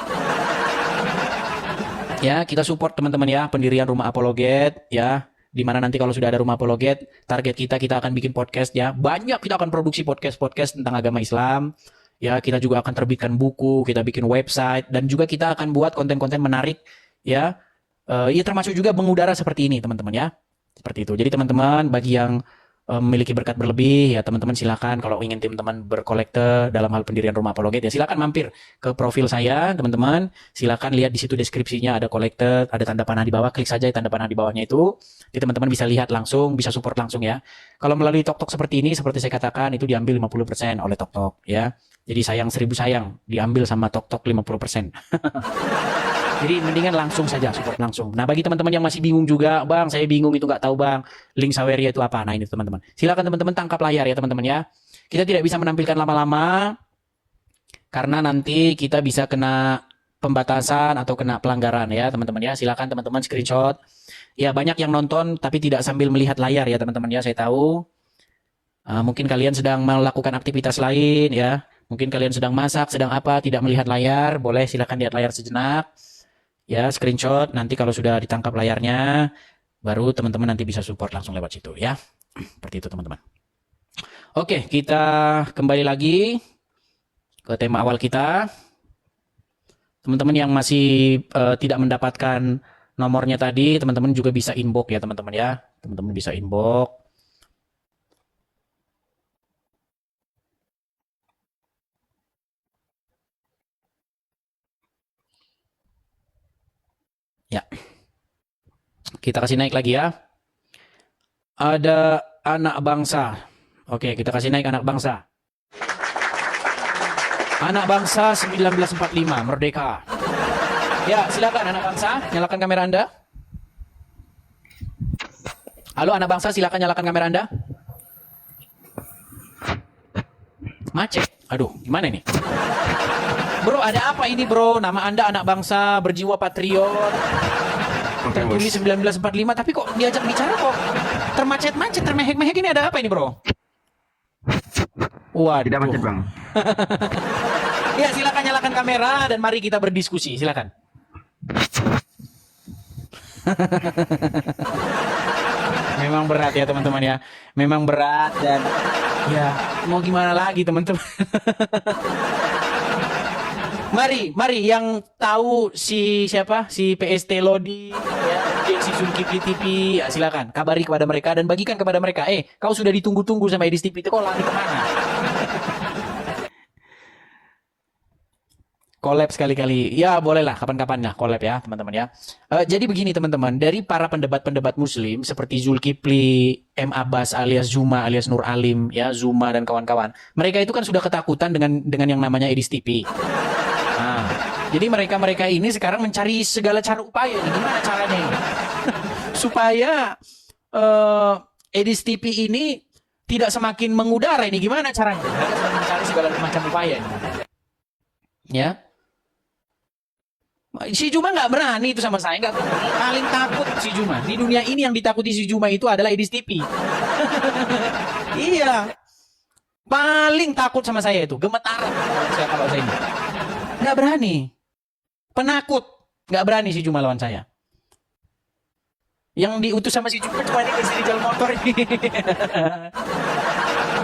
Ya, kita support teman-teman ya pendirian Rumah Apologet ya. Dimana nanti kalau sudah ada Rumah Apologet, target kita akan bikin podcast ya. Banyak kita akan produksi podcast tentang agama Islam. Ya, kita juga akan terbitkan buku, kita bikin website, dan juga kita akan buat konten-konten menarik ya. Ya termasuk juga mengudara seperti ini teman-teman ya. Seperti itu. Jadi teman-teman bagi yang memiliki berkat berlebih ya teman-teman silakan, kalau ingin teman-teman berkolekte dalam hal pendirian Rumah Apologet ya silakan mampir ke profil saya teman-teman. Silakan lihat di situ deskripsinya ada kolekte, ada tanda panah di bawah, klik saja tanda panah di bawahnya itu. Jadi teman-teman bisa lihat langsung, bisa support langsung ya. Kalau melalui TokTok seperti ini, seperti saya katakan itu diambil 50% oleh TokTok ya. Jadi sayang 1000 sayang diambil sama TokTok 50%. Jadi mendingan langsung saja support langsung. Nah bagi teman-teman yang masih bingung juga, bang saya bingung itu nggak tahu bang, link Saweria itu apa? Nah ini teman-teman. Silakan teman-teman tangkap layar ya teman-teman ya. Kita tidak bisa menampilkan lama-lama karena nanti kita bisa kena pembatasan atau kena pelanggaran ya teman-teman ya. Silakan teman-teman screenshot. Ya banyak yang nonton tapi tidak sambil melihat layar ya teman-teman ya. Saya tahu. Mungkin kalian sedang melakukan aktivitas lain ya. Mungkin kalian sedang masak, sedang apa, tidak melihat layar. Boleh silakan lihat layar sejenak. Ya, screenshot, nanti kalau sudah ditangkap layarnya, baru teman-teman nanti bisa support langsung lewat situ ya. Seperti itu teman-teman. Oke, kita kembali lagi ke tema awal kita. Teman-teman yang masih tidak mendapatkan nomornya tadi, teman-teman juga bisa inbox ya teman-teman ya. Teman-teman bisa inbox. Ya, kita kasih naik lagi ya. Ada anak bangsa. Oke, kita kasih naik anak bangsa. Anak bangsa 1945, merdeka. Ya, silakan anak bangsa, nyalakan kamera Anda. Halo anak bangsa, silakan nyalakan kamera Anda. Macet. Aduh, gimana ini? Bro, ada apa ini bro? Nama Anda anak bangsa, berjiwa patriot. Tertulis 1945, tapi kok diajak bicara kok termacet-macet, termehek-mehek, ini ada apa ini bro? Waduh. Tidak macet bang. Ya silakan nyalakan kamera dan mari kita berdiskusi, silakan. Memang berat ya teman-teman ya. Memang berat dan ya mau gimana lagi teman-teman. Mari yang tahu si siapa? Si PST Lodi, ya, si Zulkifli TV, ya, silakan kabari kepada mereka dan bagikan kepada mereka. Kau sudah ditunggu-tunggu sama Edis TV itu, kau lari kemana? Collab sekali-kali. Ya bolehlah kapan-kapan lah collab ya teman-teman ya. Jadi begini teman-teman, dari para pendebat-pendebat muslim seperti Zulkifli, M. Abbas alias Zuma alias Nur Alim ya, Zuma dan kawan-kawan. Mereka itu kan sudah ketakutan dengan yang namanya Edis TV. Nah, jadi mereka ini sekarang mencari segala cara upaya ini. Gimana caranya ini? Supaya Edis TV ini tidak semakin mengudara ini. Gimana caranya? Mereka sedang mencari segala macam upaya ini. Ya. Si Juma nggak berani itu sama saya, nggak berani. Paling takut si Juma. Di dunia ini yang ditakuti si Juma itu adalah Edis TV. Iya. Paling takut sama saya itu. Gemetaran kalau saya ini. Nggak berani. Penakut. Nggak berani si Juma lawan saya. Yang diutus sama si Juma cuma ini si Rijal Motor ini.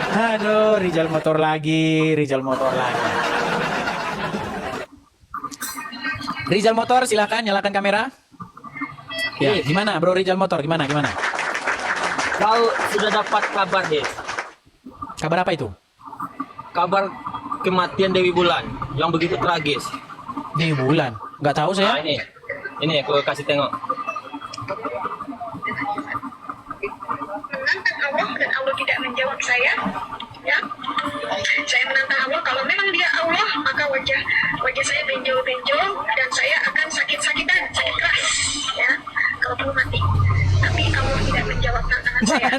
Aduh, Rijal Motor lagi. Rijal Motor, silakan nyalakan kamera. Ya, gimana Bro Rijal Motor? Gimana? Kau sudah dapat kabar, Des? Kabar apa itu? Kabar kematian Dewi Bulan yang begitu tragis. Dewi Bulan? Nggak tahu saya. Nah, ini Ini aku kasih tengok. Menantang Allah dan Allah tidak menjawab saya. Ya, saya menantang Allah. Kalau memang dia Allah, maka wajah saya benjol-benjol dan saya akan sakit-sakitan, sakit keras. Ya, kalau perlu mati. Tapi Allah tidak menjawab tantangan saya.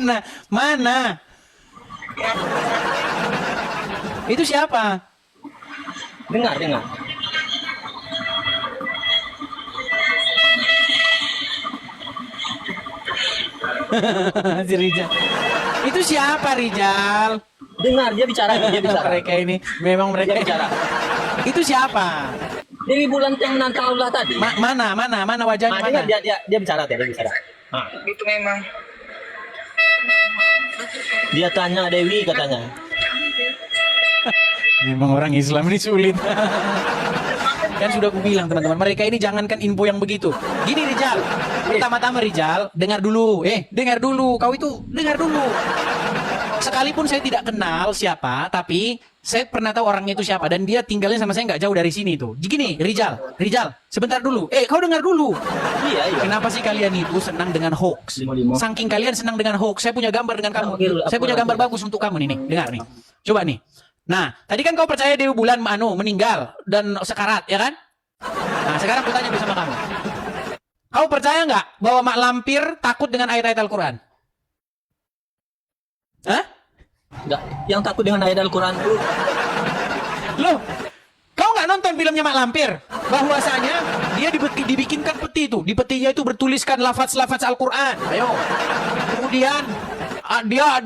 Mana? Itu siapa? Dengar. Si Rijal. Itu siapa Rijal? Dengar, dia bicara. Mereka ini memang mereka bicara. Itu siapa? Dewi Bulan yang menantang Allah tadi. Mana wajahnya mana? Dia bicara. Nah. Itu memang. Dia tanya Dewi katanya. Memang orang Islam ini sulit. Kan sudah aku bilang teman-teman, mereka ini jangankan info yang begitu. Gini Rijal, pertama-tama Rijal, dengar dulu. Dengar dulu, kau itu dengar dulu. Sekalipun saya tidak kenal siapa, tapi saya pernah tahu orangnya itu siapa. Dan dia tinggalnya sama saya nggak jauh dari sini tuh. Gini, Rijal, sebentar dulu. Kau dengar dulu. Iya. Kenapa sih kalian itu senang dengan hoax? Saking kalian senang dengan hoax, saya punya gambar dengan kamu. Saya punya gambar bagus untuk kamu nih. Dengar nih. Coba nih. Nah, tadi kan kau percaya Dewi Bulan meninggal dan sekarat, ya kan? Nah, sekarang aku tanya sama kamu. Kau percaya nggak bahwa Mak Lampir takut dengan ayat-ayat Al-Quran? Hah? Enggak, yang takut dengan ayat Al-Quran itu. Loh, kau nggak nonton filmnya Mak Lampir? Bahwasanya dia dibikinkan peti itu. Di petinya itu bertuliskan lafaz-lafaz Al-Quran. Ayo. Kemudian dia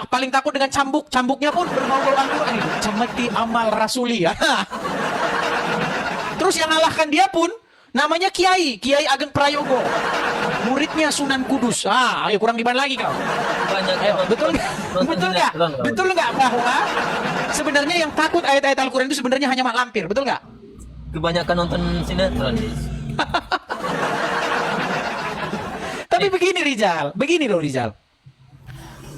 paling takut dengan cambuk. Cambuknya pun berbau-bau Al-Quran itu. Cemeti amal rasuli ya. Terus yang ngalahkan dia pun namanya Kiai Ageng Prayogo. Muridnya Sunan Kudus. Ayo kurang diban lagi kau. Betul nggak bahwa sebenarnya yang takut ayat-ayat Al-Quran itu sebenarnya hanya Mak Lampir, betul nggak? Kebanyakan nonton sinetron. Tapi begini loh Rijal.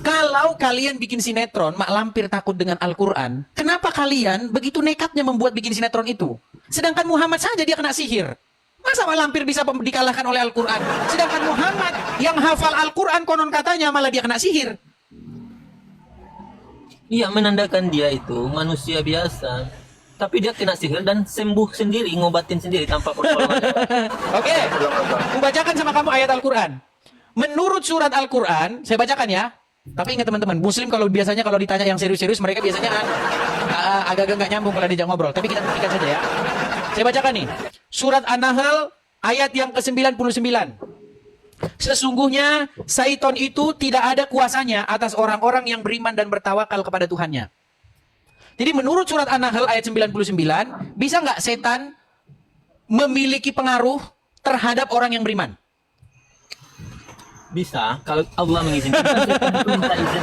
Kalau kalian bikin sinetron, Mak Lampir takut dengan Al-Quran, kenapa kalian begitu nekatnya membuat bikin sinetron itu? Sedangkan Muhammad saja dia kena sihir. Masa Mak Lampir bisa dikalahkan oleh Al-Quran? Sedangkan Muhammad yang hafal Al-Quran konon katanya malah dia kena sihir. Iya, menandakan dia itu manusia biasa. Tapi dia kena sihir dan sembuh sendiri, ngobatin sendiri tanpa pertolongan. Oke, aku bacakan sama kamu ayat Al-Quran. Menurut surat Al-Quran, saya bacakan ya. Tapi ingat teman-teman, Muslim kalau ditanya yang serius-serius, mereka biasanya agak-agak nggak nyambung kalau diajak ngobrol. Tapi kita buktikan saja ya. Saya bacakan nih. Surat An-Nahl ayat yang ke-99. Sesungguhnya Syaiton itu tidak ada kuasanya atas orang-orang yang beriman dan bertawakal kepada Tuhannya. Jadi menurut surat An-Nahl ayat 99, bisa nggak setan memiliki pengaruh terhadap orang yang beriman? Bisa, kalau Allah mengizinkan. Minta izin.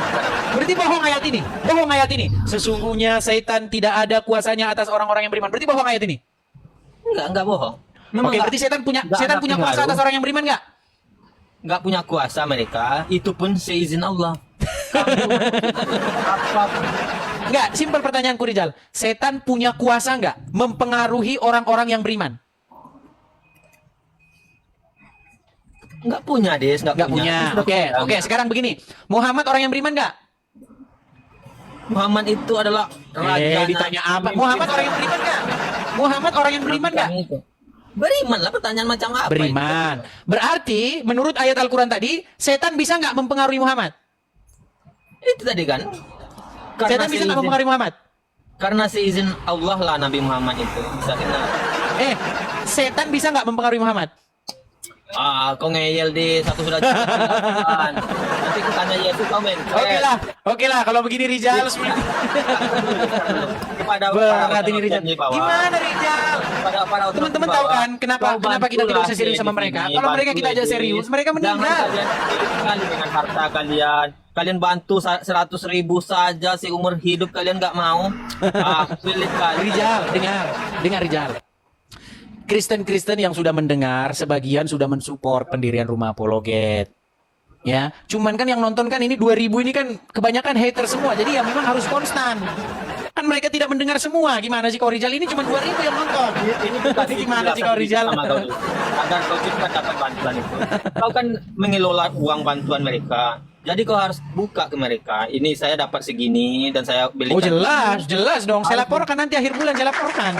Berarti bohong ayat ini. Sesungguhnya setan tidak ada kuasanya atas orang-orang yang beriman. Berarti bohong ayat ini. Enggak bohong. Oke, berarti setan punya kuasa atas orang yang beriman nggak? Nggak punya kuasa mereka, itu pun seizin Allah. Nggak, simpel pertanyaanku Rijal. Setan punya kuasa nggak mempengaruhi orang-orang yang beriman? Nggak punya, Des. Nggak punya. Oke, sekarang begini. Muhammad orang yang beriman nggak? Muhammad itu adalah raja. Ditanya apa? Muhammad orang yang beriman nggak? Muhammad orang yang beriman nggak? Beriman lah, pertanyaan macam apa? Beriman. Berarti menurut ayat Al-Quran tadi, setan bisa nggak mempengaruhi Muhammad? Itu tadi kan. Setan bisa nggak mempengaruhi Muhammad? Karena seizin Allah lah Nabi Muhammad itu bisa kena. Setan bisa nggak mempengaruhi Muhammad? Kau ngeyel di satu surat. Nanti aku tanya Yesus komen. Oke lah, kalau begini Rijal. Berat ini Rijal. Gimana Rijal? Teman-teman tahu kan kenapa kita tidak usah serius sama mereka? Kalau mereka kita aja serius, mereka meninggal. Kali dengan harta kalian. Kalian bantu 100.000 saja seumur hidup kalian nggak mau. Pilih kalian. Rijal, dengar Rijal. Kristen-Kristen yang sudah mendengar, sebagian sudah mensupport pendirian rumah apologet. Ya, cuman kan yang nonton kan ini 2000 ini kan kebanyakan hater semua. Jadi ya memang harus konstan. Kan mereka tidak mendengar semua. Gimana sih kau Rizal? Ini cuma 2.000 yang nonton. Ini dikasih Gimana sih kau Rizal? sama kau dulu. Agar kau cepat dapat bantuan itu. Kau kan mengelola uang bantuan mereka. Jadi kau harus buka ke mereka. Ini saya dapat segini dan saya belikan. Oh jelas dong. Saya laporkan nanti akhir bulan saya laporkan.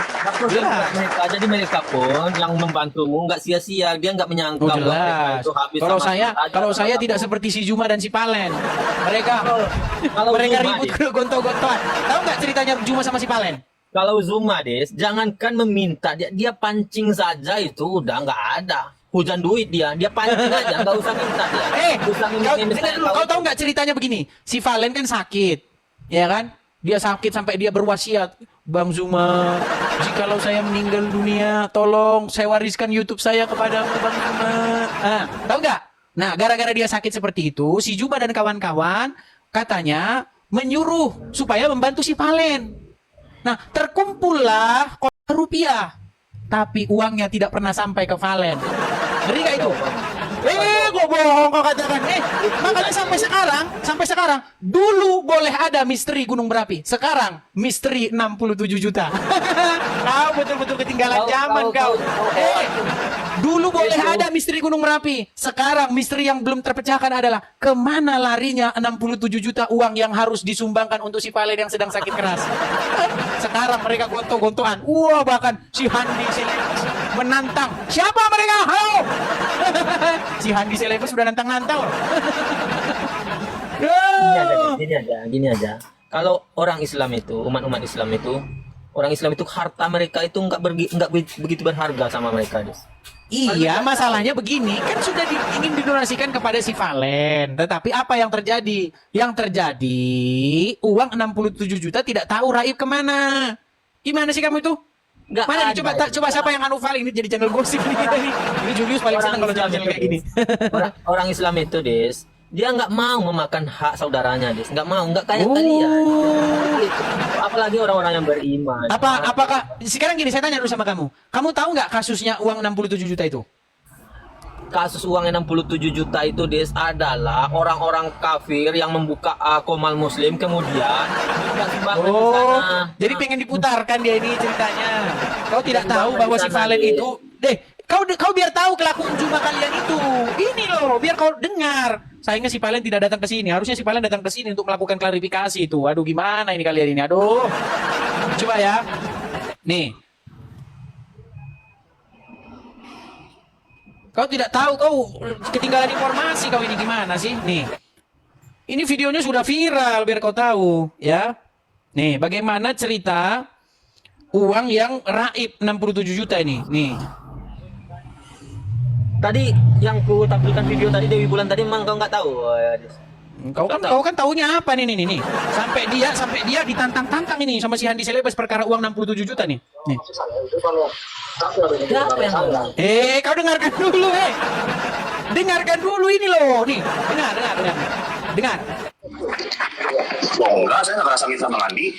Jelas. Mereka, jadi mereka pun yang membantumu nggak sia-sia. Dia nggak menyangka Oh bahwa mereka jelas. itu habis Kalau sama saya kita aja, kalau sama saya kamu. tidak seperti si Juma dan si Palen. Mereka Kalau mereka Zuma, ribut Des. gontok-gontokan. Tahu nggak ceritanya Juma sama si Palen? Kalau Zuma, Des, jangankan meminta, dia pancing saja itu udah nggak ada. Hujan duit dia pancing aja, nggak usah minta dia. Kau tahu nggak ceritanya begini? Si Valen kan sakit, ya kan? Dia sakit sampai dia berwasiat, Bang Zuma, jikalau saya meninggal dunia, tolong saya wariskan YouTube saya kepadamu, Bang Zuma. Ah, tahu nggak? Nah, gara-gara dia sakit seperti itu, si Juma dan kawan-kawan katanya menyuruh supaya membantu si Valen. Nah, terkumpullah rupiah, tapi uangnya tidak pernah sampai ke Valen. Ngeri gak itu? Gue bohong kau katakan. Makanya sampai sekarang dulu boleh ada misteri Gunung Berapi. Sekarang misteri 67 juta. Kau betul-betul ketinggalan zaman kau. Dulu boleh ada misteri Gunung Merapi. Sekarang misteri yang belum terpecahkan adalah kemana larinya 67 juta uang yang harus disumbangkan untuk si Valen yang sedang sakit keras. Sekarang mereka gontok-gontokan. Wah, bahkan si Handi Selebes menantang. Siapa mereka? Halo. Si Handi Selebes sudah nantang-nantang. Gini aja. Kalau orang Islam itu, umat-umat Islam itu, orang Islam itu harta mereka itu nggak begitu berharga sama mereka, Des. Iya, masalahnya begini, kan sudah ingin didonasikan kepada si Valen. Tetapi apa yang terjadi? Yang terjadi, uang 67 juta tidak tahu raib kemana. Gimana sih kamu itu? Nggak Mana ada, nih, coba siapa yang anu Valen ini jadi channel gosip ini. Ini Julius paling senang kalau channel kayak gini. Orang Islam itu, Des, dia nggak mau memakan hak saudaranya, Des. Nggak mau, nggak kayak kalian. Gitu. Apalagi orang-orang yang beriman. Apakah sekarang gini, saya tanya dulu sama kamu. Kamu tahu nggak kasusnya uang 67 juta itu? Kasus uang 67 juta itu, Des, adalah orang-orang kafir yang membuka komal muslim kemudian minta sumbangan di sana. Jadi pengen diputarkan dia ini ceritanya. Kau tidak tahu bahwa si Valen itu, kau biar tahu kelakuan Juma kalian itu. Ini loh, biar kau dengar. Sayangnya si Valen tidak datang ke sini. Harusnya si Valen datang ke sini untuk melakukan klarifikasi itu. Aduh, gimana ini kalian ini? Aduh. Coba ya. Nih. Kau tidak tahu, kau ketinggalan informasi kau ini gimana sih? Nih. Ini videonya sudah viral biar kau tahu, ya. Nih, bagaimana cerita uang yang raib 67 juta ini. Nih. Tadi yang ku tampilkan video tadi Dewi Bulan tadi memang kau nggak tahu. Kau kan taunya apa nih. Sampai dia ditantang-tantang ini sama si Handi Selebes perkara uang 67 juta nih. Nih. Siapa yang ngomong? Kau dengarkan dulu, dengarkan dulu ini loh, nih, dengar. Oh enggak, saya nggak ngerasa sama Andi.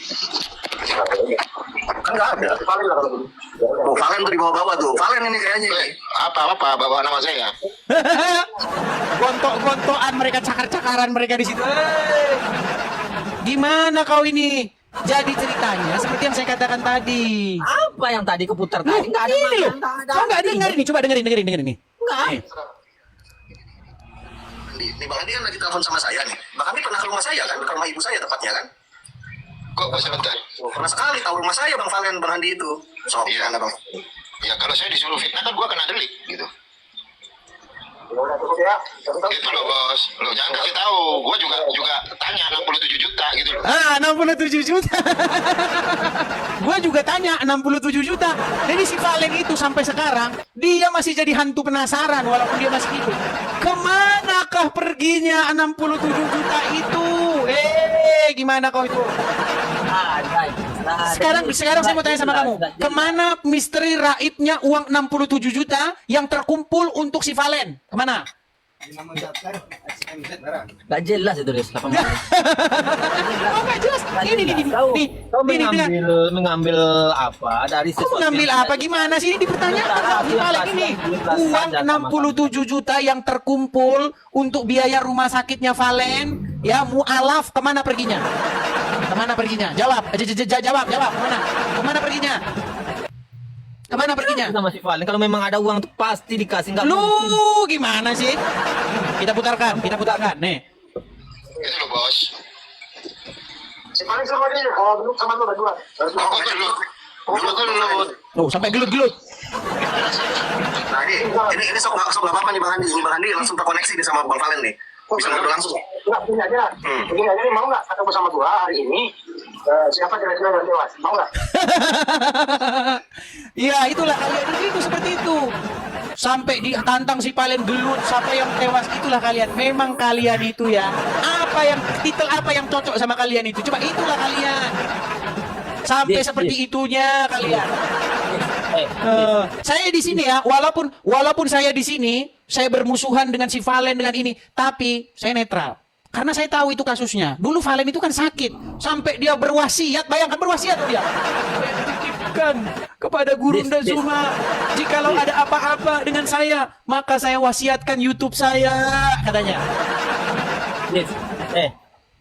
Kan nggak ada. Oh, Valen tuh dibawa-bawa tuh. Valen ini kayaknya. Apa bawa nama saya? Gontok-gontokan mereka, cakar-cakaran mereka di situ. Gimana kau ini? Jadi ceritanya seperti yang saya katakan tadi. Apa yang tadi keputar tadi? Nggak ada ini loh. Kau nggak dengar ini? Coba dengerin ini. Nggak. Nih Bang Andi kan lagi telepon sama saya nih. Bang Andi pernah ke rumah saya kan? Ke rumah ibu saya tepatnya kan? Kok sebentar? Pernah sekali tahu rumah saya Bang Valen, Bang Andi itu. So, iya Bang. Ya kalau saya disuruh fitnah kan gua kena delik gitu. Itu loh bos, lo jangan kasih tahu. Gua juga tanya 67 juta gitu loh. 67 juta. Gua juga tanya 67 juta. Jadi si Valen itu sampai sekarang dia masih jadi hantu penasaran walaupun dia masih hidup. Kemanakah perginya 67 juta itu? Gimana kau itu? Sekarang saya mau tanya sama kamu, kemana misteri raibnya uang 67 juta yang terkumpul untuk si Valen? Kemana? Gak jelas itu, Des. Oh, gak jelas. Kau mengambil apa dari sesuatu? Mengambil apa? Gimana sih ini dipertanyakan sama si Valen ini? Uang 67 juta yang terkumpul untuk biaya rumah sakitnya Valen, ya mualaf, kemana perginya? Kemana perginya? Jawab. Jawab. Kemana? Kemana perginya? Kemana perginya? Sama si Valen, kalau memang ada uang tuh pasti dikasih, nggak Lu mungkin. gimana sih? Kita putarkan. Nih. Ini lo bos. Si paling sama dia, kalau dulu sama lu berdua. Dulu. Tuh, sampai gelut-gelut. Nah, ini sok nggak apa-apa nih Bang Andi langsung terkoneksi nih sama Bang Valen nih. Bisa ngobrol langsung. Enggak, begini aja. Begini aja nih, mau nggak ketemu sama gua hari ini? Siapa kira-kira yang tewas? Mau nggak? Iya, itulah kalian itu seperti itu. Sampai ditantang si Valen gelut, siapa yang tewas, itulah kalian. Memang kalian itu ya. Titel apa yang cocok sama kalian itu? Coba itulah kalian. Sampai seperti itunya kalian. Saya di sini ya, walaupun saya di sini, saya bermusuhan dengan si Valen dengan ini, tapi saya netral. Karena saya tahu itu kasusnya. Dulu Valen itu kan sakit, sampai dia berwasiat, bayangkan berwasiat dia. Saya titipkan kepada Gurunda Zuma, jikalau ada apa-apa dengan saya, maka saya wasiatkan YouTube saya, katanya.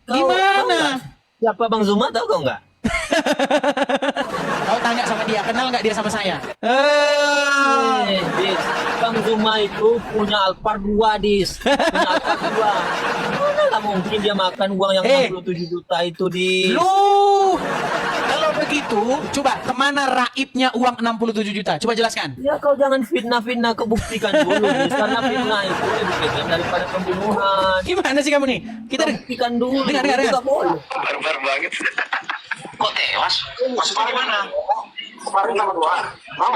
Gimana? Siapa Bang Zuma, tahu kau nggak? Kau tanya sama dia, kenal nggak dia sama saya? Bang Zuma itu punya Alphard 2, Dis. Punya Alphard 2. Mana lah mungkin dia makan uang yang 67 juta itu, Dis. Lu, kalau begitu, coba kemana raibnya uang 67 juta? Coba jelaskan. Ya kau jangan fitnah-fitnah, kebuktikan dulu, Dis. Karena fitnah itu lebih kejam daripada pembunuhan. Gimana sih kamu nih? Kita buktikan dulu. Dengar. Nggak boleh. Barbar banget. Kok tewas? Maksudnya gimana? Kemarin sama gua. Mau?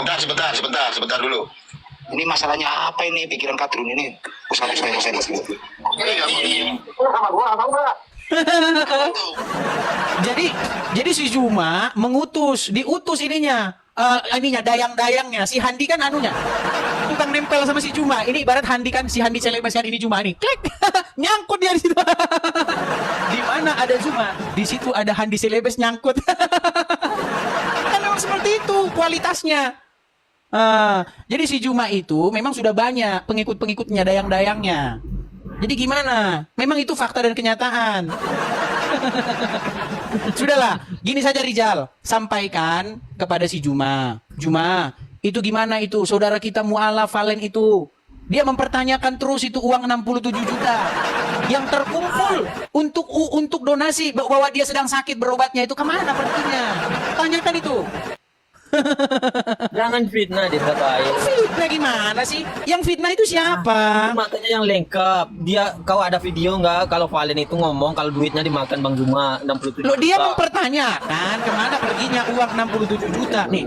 Sebentar dulu. Ini masalahnya apa ini pikiran Katrun ini? Usah. Sama gua, mau nggak? jadi si Zuma diutus ininya, dayang-dayangnya. Si Handi kan anunya, tukang nempel sama si Zuma. Ini ibarat Handi kan, si Handi Celebes kan, ini Zuma nih. Klik, nyangkut dia di situ. Di mana ada Zuma, di situ ada Handi Celebes nyangkut. Kan memang seperti itu kualitasnya. Jadi si Zuma itu memang sudah banyak pengikut-pengikutnya, dayang-dayangnya. Jadi gimana? Memang itu fakta dan kenyataan. Sudahlah, gini saja Rizal, sampaikan kepada si Zuma. Zuma, itu gimana itu? Saudara kita Mu'alaf Valen itu, dia mempertanyakan terus itu uang 67 juta yang terkumpul untuk donasi, bahwa dia sedang sakit berobatnya itu kemana perginya? Tanyakan itu. Jangan fitnah, Dis, katanya. Fitnah gimana sih? Yang fitnah itu siapa? Makanya yang lengkap. Kau ada video nggak kalau Valen itu ngomong kalau duitnya dimakan Bang Zuma 67 juta? Loh, dia mempertanyakan kemana perginya uang 67 juta. Nih.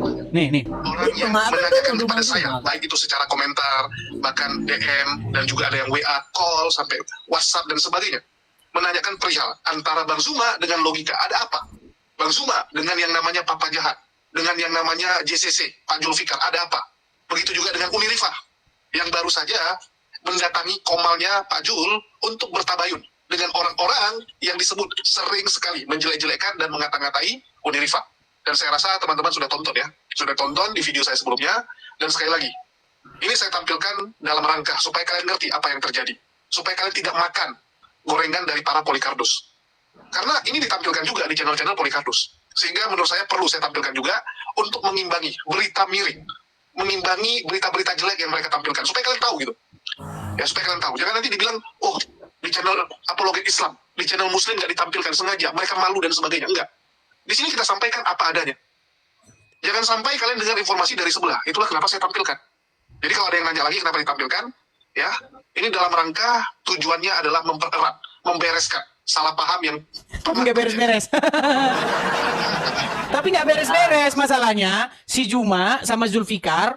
Orang yang menanyakan kepada saya, baik itu secara komentar, bahkan DM, dan juga ada yang WA, call, sampai WhatsApp dan sebagainya. Menanyakan perihal antara Bang Zuma dengan logika. Ada apa? Bang Zuma dengan yang namanya Papa Jahat, dengan yang namanya JCC, Pak Julfikar, ada apa? Begitu juga dengan Uni Rifah, yang baru saja mendatangi komalnya Pak Jul untuk bertabayun dengan orang-orang yang disebut sering sekali menjelek-jelekkan dan mengata-ngatai Uni Rifah. Dan saya rasa teman-teman sudah tonton ya, sudah tonton di video saya sebelumnya. Dan sekali lagi, ini saya tampilkan dalam rangka supaya kalian ngerti apa yang terjadi, supaya kalian tidak makan gorengan dari para Polikardus. Karena ini ditampilkan juga di channel-channel Polikardus. Sehingga menurut saya perlu saya tampilkan juga untuk mengimbangi berita miring, mengimbangi berita-berita jelek yang mereka tampilkan, supaya kalian tahu gitu. Ya, supaya kalian tahu. Jangan nanti dibilang, oh, di channel apologet Islam, di channel Muslim nggak ditampilkan sengaja, mereka malu dan sebagainya. Enggak. Di sini kita sampaikan apa adanya. Jangan sampai kalian dengar informasi dari sebelah. Itulah kenapa saya tampilkan. Jadi kalau ada yang nanya lagi kenapa ditampilkan, ya, ini dalam rangka tujuannya adalah mempererat, membereskan salah paham yang nggak beres-beres. Tapi nggak beres-beres masalahnya. Si Zuma sama Zulfikar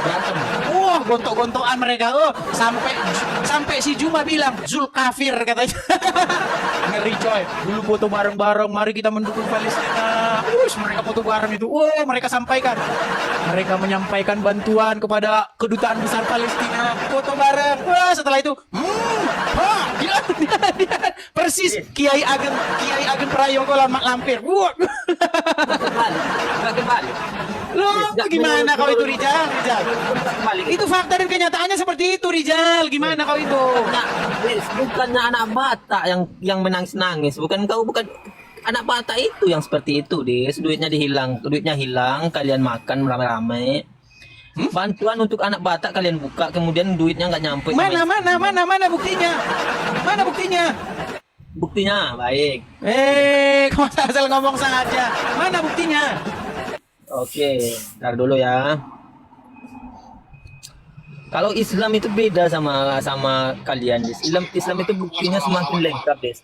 berantem. Wah, gontok-gontokan mereka. Oh, sampai si Zuma bilang Zul kafir katanya. Ngeri coy. Dulu foto bareng-bareng, mari kita mendukung Palestina. Mereka foto bareng itu. Oh, mereka sampaikan. Mereka menyampaikan bantuan kepada kedutaan besar Palestina. Foto bareng. Wah, setelah itu, dia persis Kiai Ageng Prayogo lampir. Wah. Kembali. Loh, gimana kau itu Rizal? Itu fakta dan kenyataannya seperti itu Rizal. Gimana kau itu? Bukannya anak Batak yang menangis-nangis, bukan anak Batak itu yang seperti itu, Des. Duitnya hilang, kalian makan rame-rame. Bantuan untuk anak Batak kalian buka, kemudian duitnya nggak nyampe. Mana buktinya? Mana buktinya? Buktinya baik. Kau asal ngomong saja. Mana buktinya? Oke, ntar dulu ya. Kalau Islam itu beda sama kalian, Des. Islam itu buktinya semakin lengkap, Des.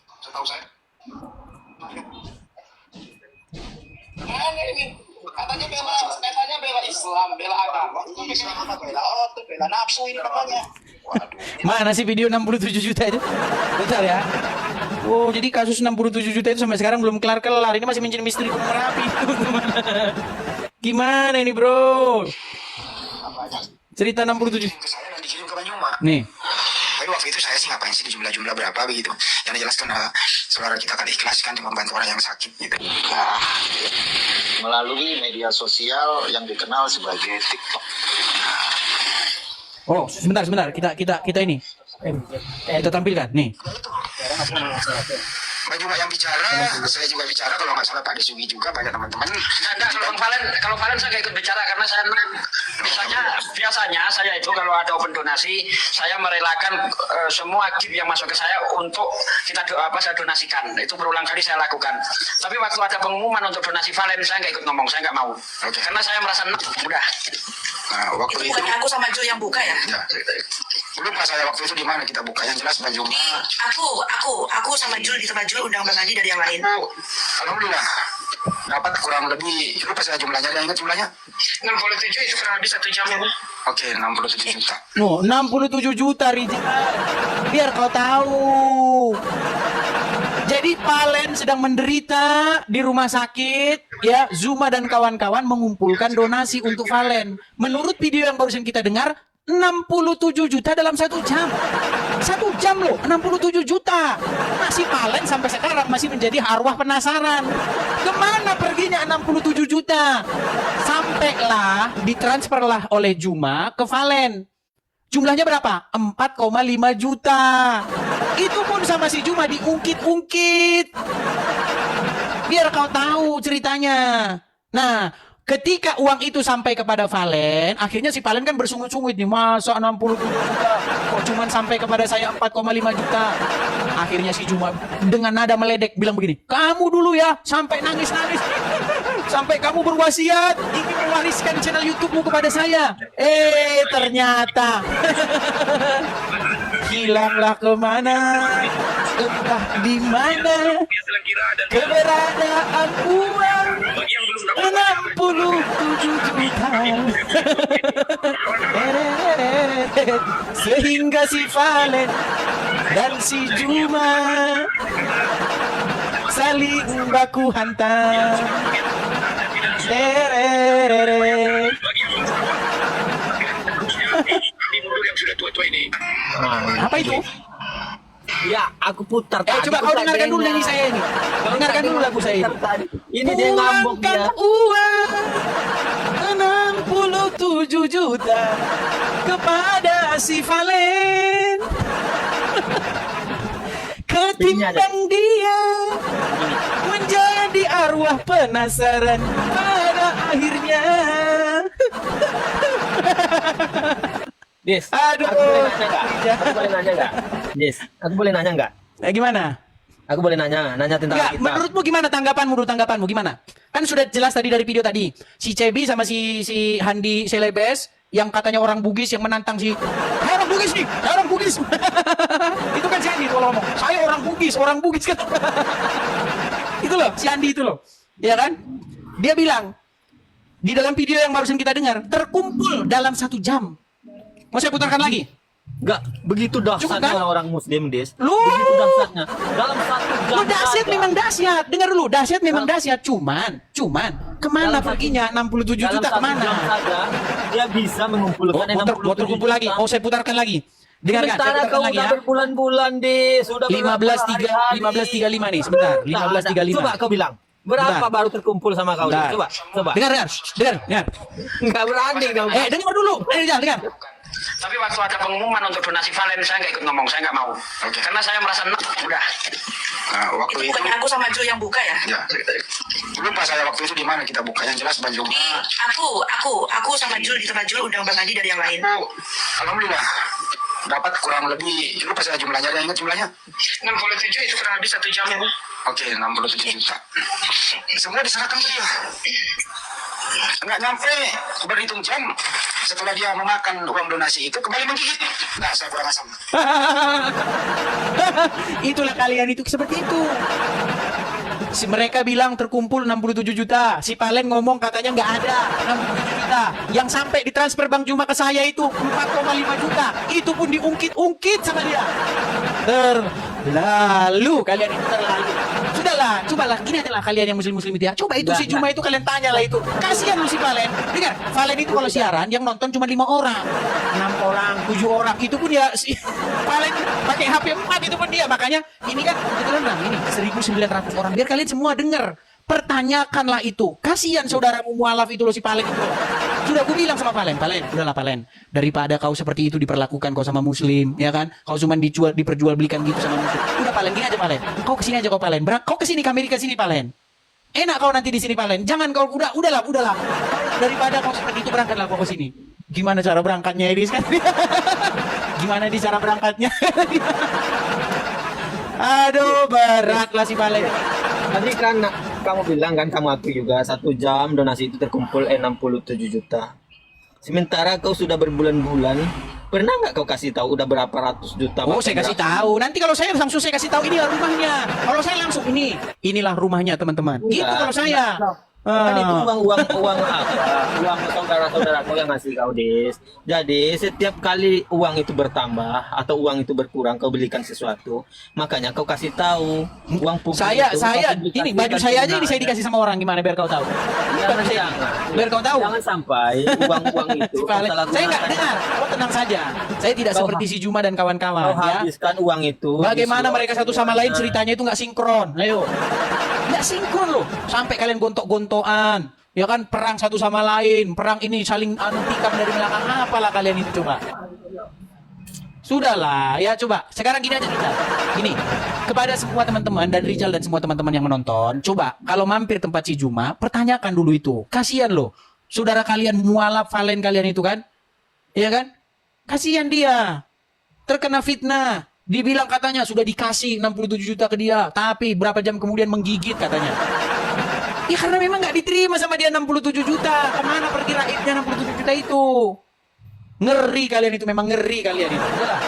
Katanya bela Islam, bela agama. Bela nafsu ini namanya. Mana sih video 67 juta itu? Bentar ya. Oh, jadi kasus 67 juta itu sampai sekarang belum kelar-kelar. Ini masih menjadi misteri Gunung Merapi. Gimana ini, Bro? Cerita 67. Saya dan dikirim ke Banyumas. Nih. Tapi waktu itu saya sih ngapain sih di jumlah berapa begitu. Yang dijelaskan saudara kita akan ikhlaskan untuk membantu orang yang sakit gitu. Nah, melalui media sosial yang dikenal sebagai TikTok. Oh, sebentar. Kita ini. Kita tampilkan nih. Banyumas yang bicara, saya juga bicara, kalau nggak salah Pak Desugi juga, banyak teman-teman. Enggak, kalau Valen saya nggak ikut bicara karena saya biasanya saya itu kalau ada open donasi, saya merelakan semua gift yang masuk ke saya untuk saya donasikan. Itu berulang kali saya lakukan. Tapi waktu ada pengumuman untuk donasi Valen, saya nggak ikut ngomong, saya nggak mau. Karena saya merasa udah. Nah, waktu itu Aku sama Jo yang buka ya? ya, belum pas saya waktu itu di mana kita buka, yang jelas Banyumas. Aku sama Jul di tempat Jul undang Bang Andi dari yang lain. Alhamdulillah dapat kurang lebih, lupa saya jumlahnya, ada ingat jumlahnya? 67 itu kurang lebih 1 jam ya. Oke, 67 juta. No, 67 juta Rizal. Biar kau tahu. Jadi Valen sedang menderita di rumah sakit, ya. Zuma dan kawan-kawan mengumpulkan donasi untuk Valen. Menurut video yang barusan kita dengar, 67 juta dalam 1 jam. 1 jam loh, 67 juta. Masih Valen sampai sekarang masih menjadi arwah penasaran. Kemana perginya 67 juta? Sampailah, ditransferlah oleh Juma ke Valen. Jumlahnya berapa? 4,5 juta. Itu pun sama si Juma diungkit-ungkit. Biar kau tahu ceritanya. Nah, ketika uang itu sampai kepada Valen, akhirnya si Valen kan bersungut-sungut nih, masa 67 juta, kok cuman sampai kepada saya 4,5 juta. Akhirnya si Juma dengan nada meledek bilang begini, kamu dulu ya, sampai nangis-nangis. Sampai kamu berwasiat ingin mewariskan channel YouTube-mu kepada saya. Ternyata hilanglah kemana, entah di mana keberadaan uang 67 juta. Sehingga si Valen dan si Juma saling baku hantam. Apa itu? Ya, aku putar tadi. Coba kau dengarkan dulu nyanyi saya ini. Dengarkan dulu lagu saya ini. Ini dia ngambek dia. Uang 67 juta kepada si Valen. Ketimbang dia menjadi arwah penasaran pada akhirnya. Des, aduh. Aku boleh nanya nggak? Des, aku boleh nanya nggak? Gimana? Aku boleh nanya tentang kita. Menurutmu gimana tanggapanmu gimana? Kan sudah jelas tadi dari video tadi. Si Cebi sama si Handi Selebes yang katanya orang Bugis yang menantang si orang Bugis nih, orang Bugis. Itu kan si Handi kalau ngomong, saya orang Bugis kan. Itu loh, si Handi itu loh. Ya kan? Dia bilang di dalam video yang barusan kita dengar, terkumpul dalam 1 jam. Mau saya putarkan lagi? Enggak, begitu dahsyatnya kan? orang Muslim, Des. Lu begitu dahsyatnya. Dalam 1 jam. Dahsyat memang dahsyat. Dengar dulu, dahsyat memang dahsyat. Cuman kemana perginya 67 juta kemana? Dalam 1 jam saja dia bisa mengumpulkan 67 kumpul lagi. Oh, saya putarkan lagi. Dengarkan, saya sementara putarkan kau lagi udah ya. berbulan-bulan, Des. Sudah 15.35 nih, sebentar. 15.35. Coba kau bilang. Berapa Bentar. baru terkumpul sama kau? Bentar. Coba. Dengar. Enggak berani dong. Dengar dulu. Dengar. Tapi waktu ada pengumuman untuk donasi Valen, saya nggak ikut ngomong, saya nggak mau. Karena saya merasa udah. Nah, waktu itu Bukan aku sama Jo yang buka ya? ya, lupa saya waktu itu di mana kita buka. Yang jelas Bang Juma. Aku sama Jul di tempat Jul undang Bang Adi dari yang lain. Alhamdulillah dapat kurang lebih, lupa saya jumlahnya, ada ingat jumlahnya? 67 itu kurang lebih 1 jam ya. Oke, 67 juta. Semua diserahkan ke dia. Nggak nyampe berhitung jam setelah dia memakan uang donasi itu kembali menggigit. Nah, saya kurang asam. Itulah kalian itu seperti itu. Mereka bilang terkumpul 67 juta. Si Palen ngomong katanya nggak ada 67 juta. Yang sampai ditransfer Bang Juma ke saya itu 4,5 juta. Itu pun diungkit-ungkit sama dia. Terlalu kalian itu terlalu. Sudahlah, cobalah gini aja lah kalian yang muslim-muslim itu ya. Coba itu si Juma itu kalian tanya lah itu. Kasihan lu si Valen. Dengar, Valen itu kalau siaran yang nonton cuma 5 orang, 6 orang, 7 orang. Itu pun ya si Valen pakai HP 4 itu pun dia. Makanya ini kan kebetulan lah ini 1.900 orang. Biar kalian semua dengar. Pertanyakanlah itu. Kasihan saudaramu mualaf itu lo si Palen itu. Sudah aku bilang sama Palen, udahlah Palen. Daripada kau seperti itu diperlakukan kau sama muslim, ya kan? Kau cuma diperjualbelikan gitu sama muslim. Udah Palen, gini aja Palen. Kau kesini aja kau Palen. Kau kesini ke Amerika sini Palen. Enak kau nanti di sini Palen. Jangan kau udahlah. Daripada kau seperti itu berangkatlah kau ke sini. Gimana cara berangkatnya ini sekarang? Gimana di cara berangkatnya? Aduh, beratlah si Palen. Tadi kan kamu bilang kan kamu aku juga 1 jam donasi itu terkumpul 67 juta. Sementara kau sudah berbulan-bulan, pernah nggak kau kasih tahu udah berapa ratus juta? Oh, saya kasih tahu. Nanti kalau saya langsung saya kasih tahu inilah rumahnya. Kalau saya langsung inilah rumahnya teman-teman. Gitu kalau saya. Kan itu uang apa? Uang saudara-saudara kau yang ngasih kau Des. Jadi setiap kali uang itu bertambah atau uang itu berkurang kau belikan sesuatu, makanya kau kasih tahu uang publik Saya itu, ini baju saya aja ini saya dikasih sama orang gimana biar kau tahu. Biar kau tahu. Jangan sampai uang itu saya nggak dengar. Kau tenang saja. Saya tidak seperti si Juma dan kawan-kawan kau ya. habiskan uang itu. Bagaimana mereka satu sama lain ceritanya itu nggak sinkron. Ayo. Nggak sinkron loh. Sampai kalian gontok-gontokan. Ya kan perang satu sama lain. Perang ini saling tikam dari belakang. Apalah kalian itu coba. Sudahlah, ya coba. Sekarang gini aja Rizal. Gini, kepada semua teman-teman dan Rizal dan semua teman-teman yang menonton, coba kalau mampir tempat si Juma, pertanyakan dulu itu. Kasihan loh. Saudara kalian mualaf Valen kalian itu kan? Iya kan? Kasihan dia. Terkena fitnah. Dibilang katanya sudah dikasih 67 juta ke dia, tapi berapa jam kemudian menggigit katanya. Ya karena memang nggak diterima sama dia 67 juta. Kemana pergi raibnya 67 juta itu? Ngeri kalian itu, memang ngeri kalian itu. Udahlah.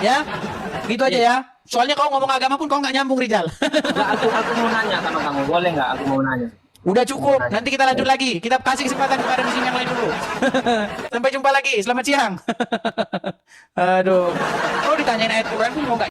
Ya, gitu aja ya. Soalnya kau ngomong agama pun kau nggak nyambung Rizal. Nggak, aku mau nanya sama kamu, boleh nggak aku mau nanya? Udah cukup, nanti kita lanjut lagi. Kita kasih kesempatan kepada muslim yang lain dulu. Sampai jumpa lagi, selamat siang. Aduh, kau ditanyain ayat Quran pun mau nggak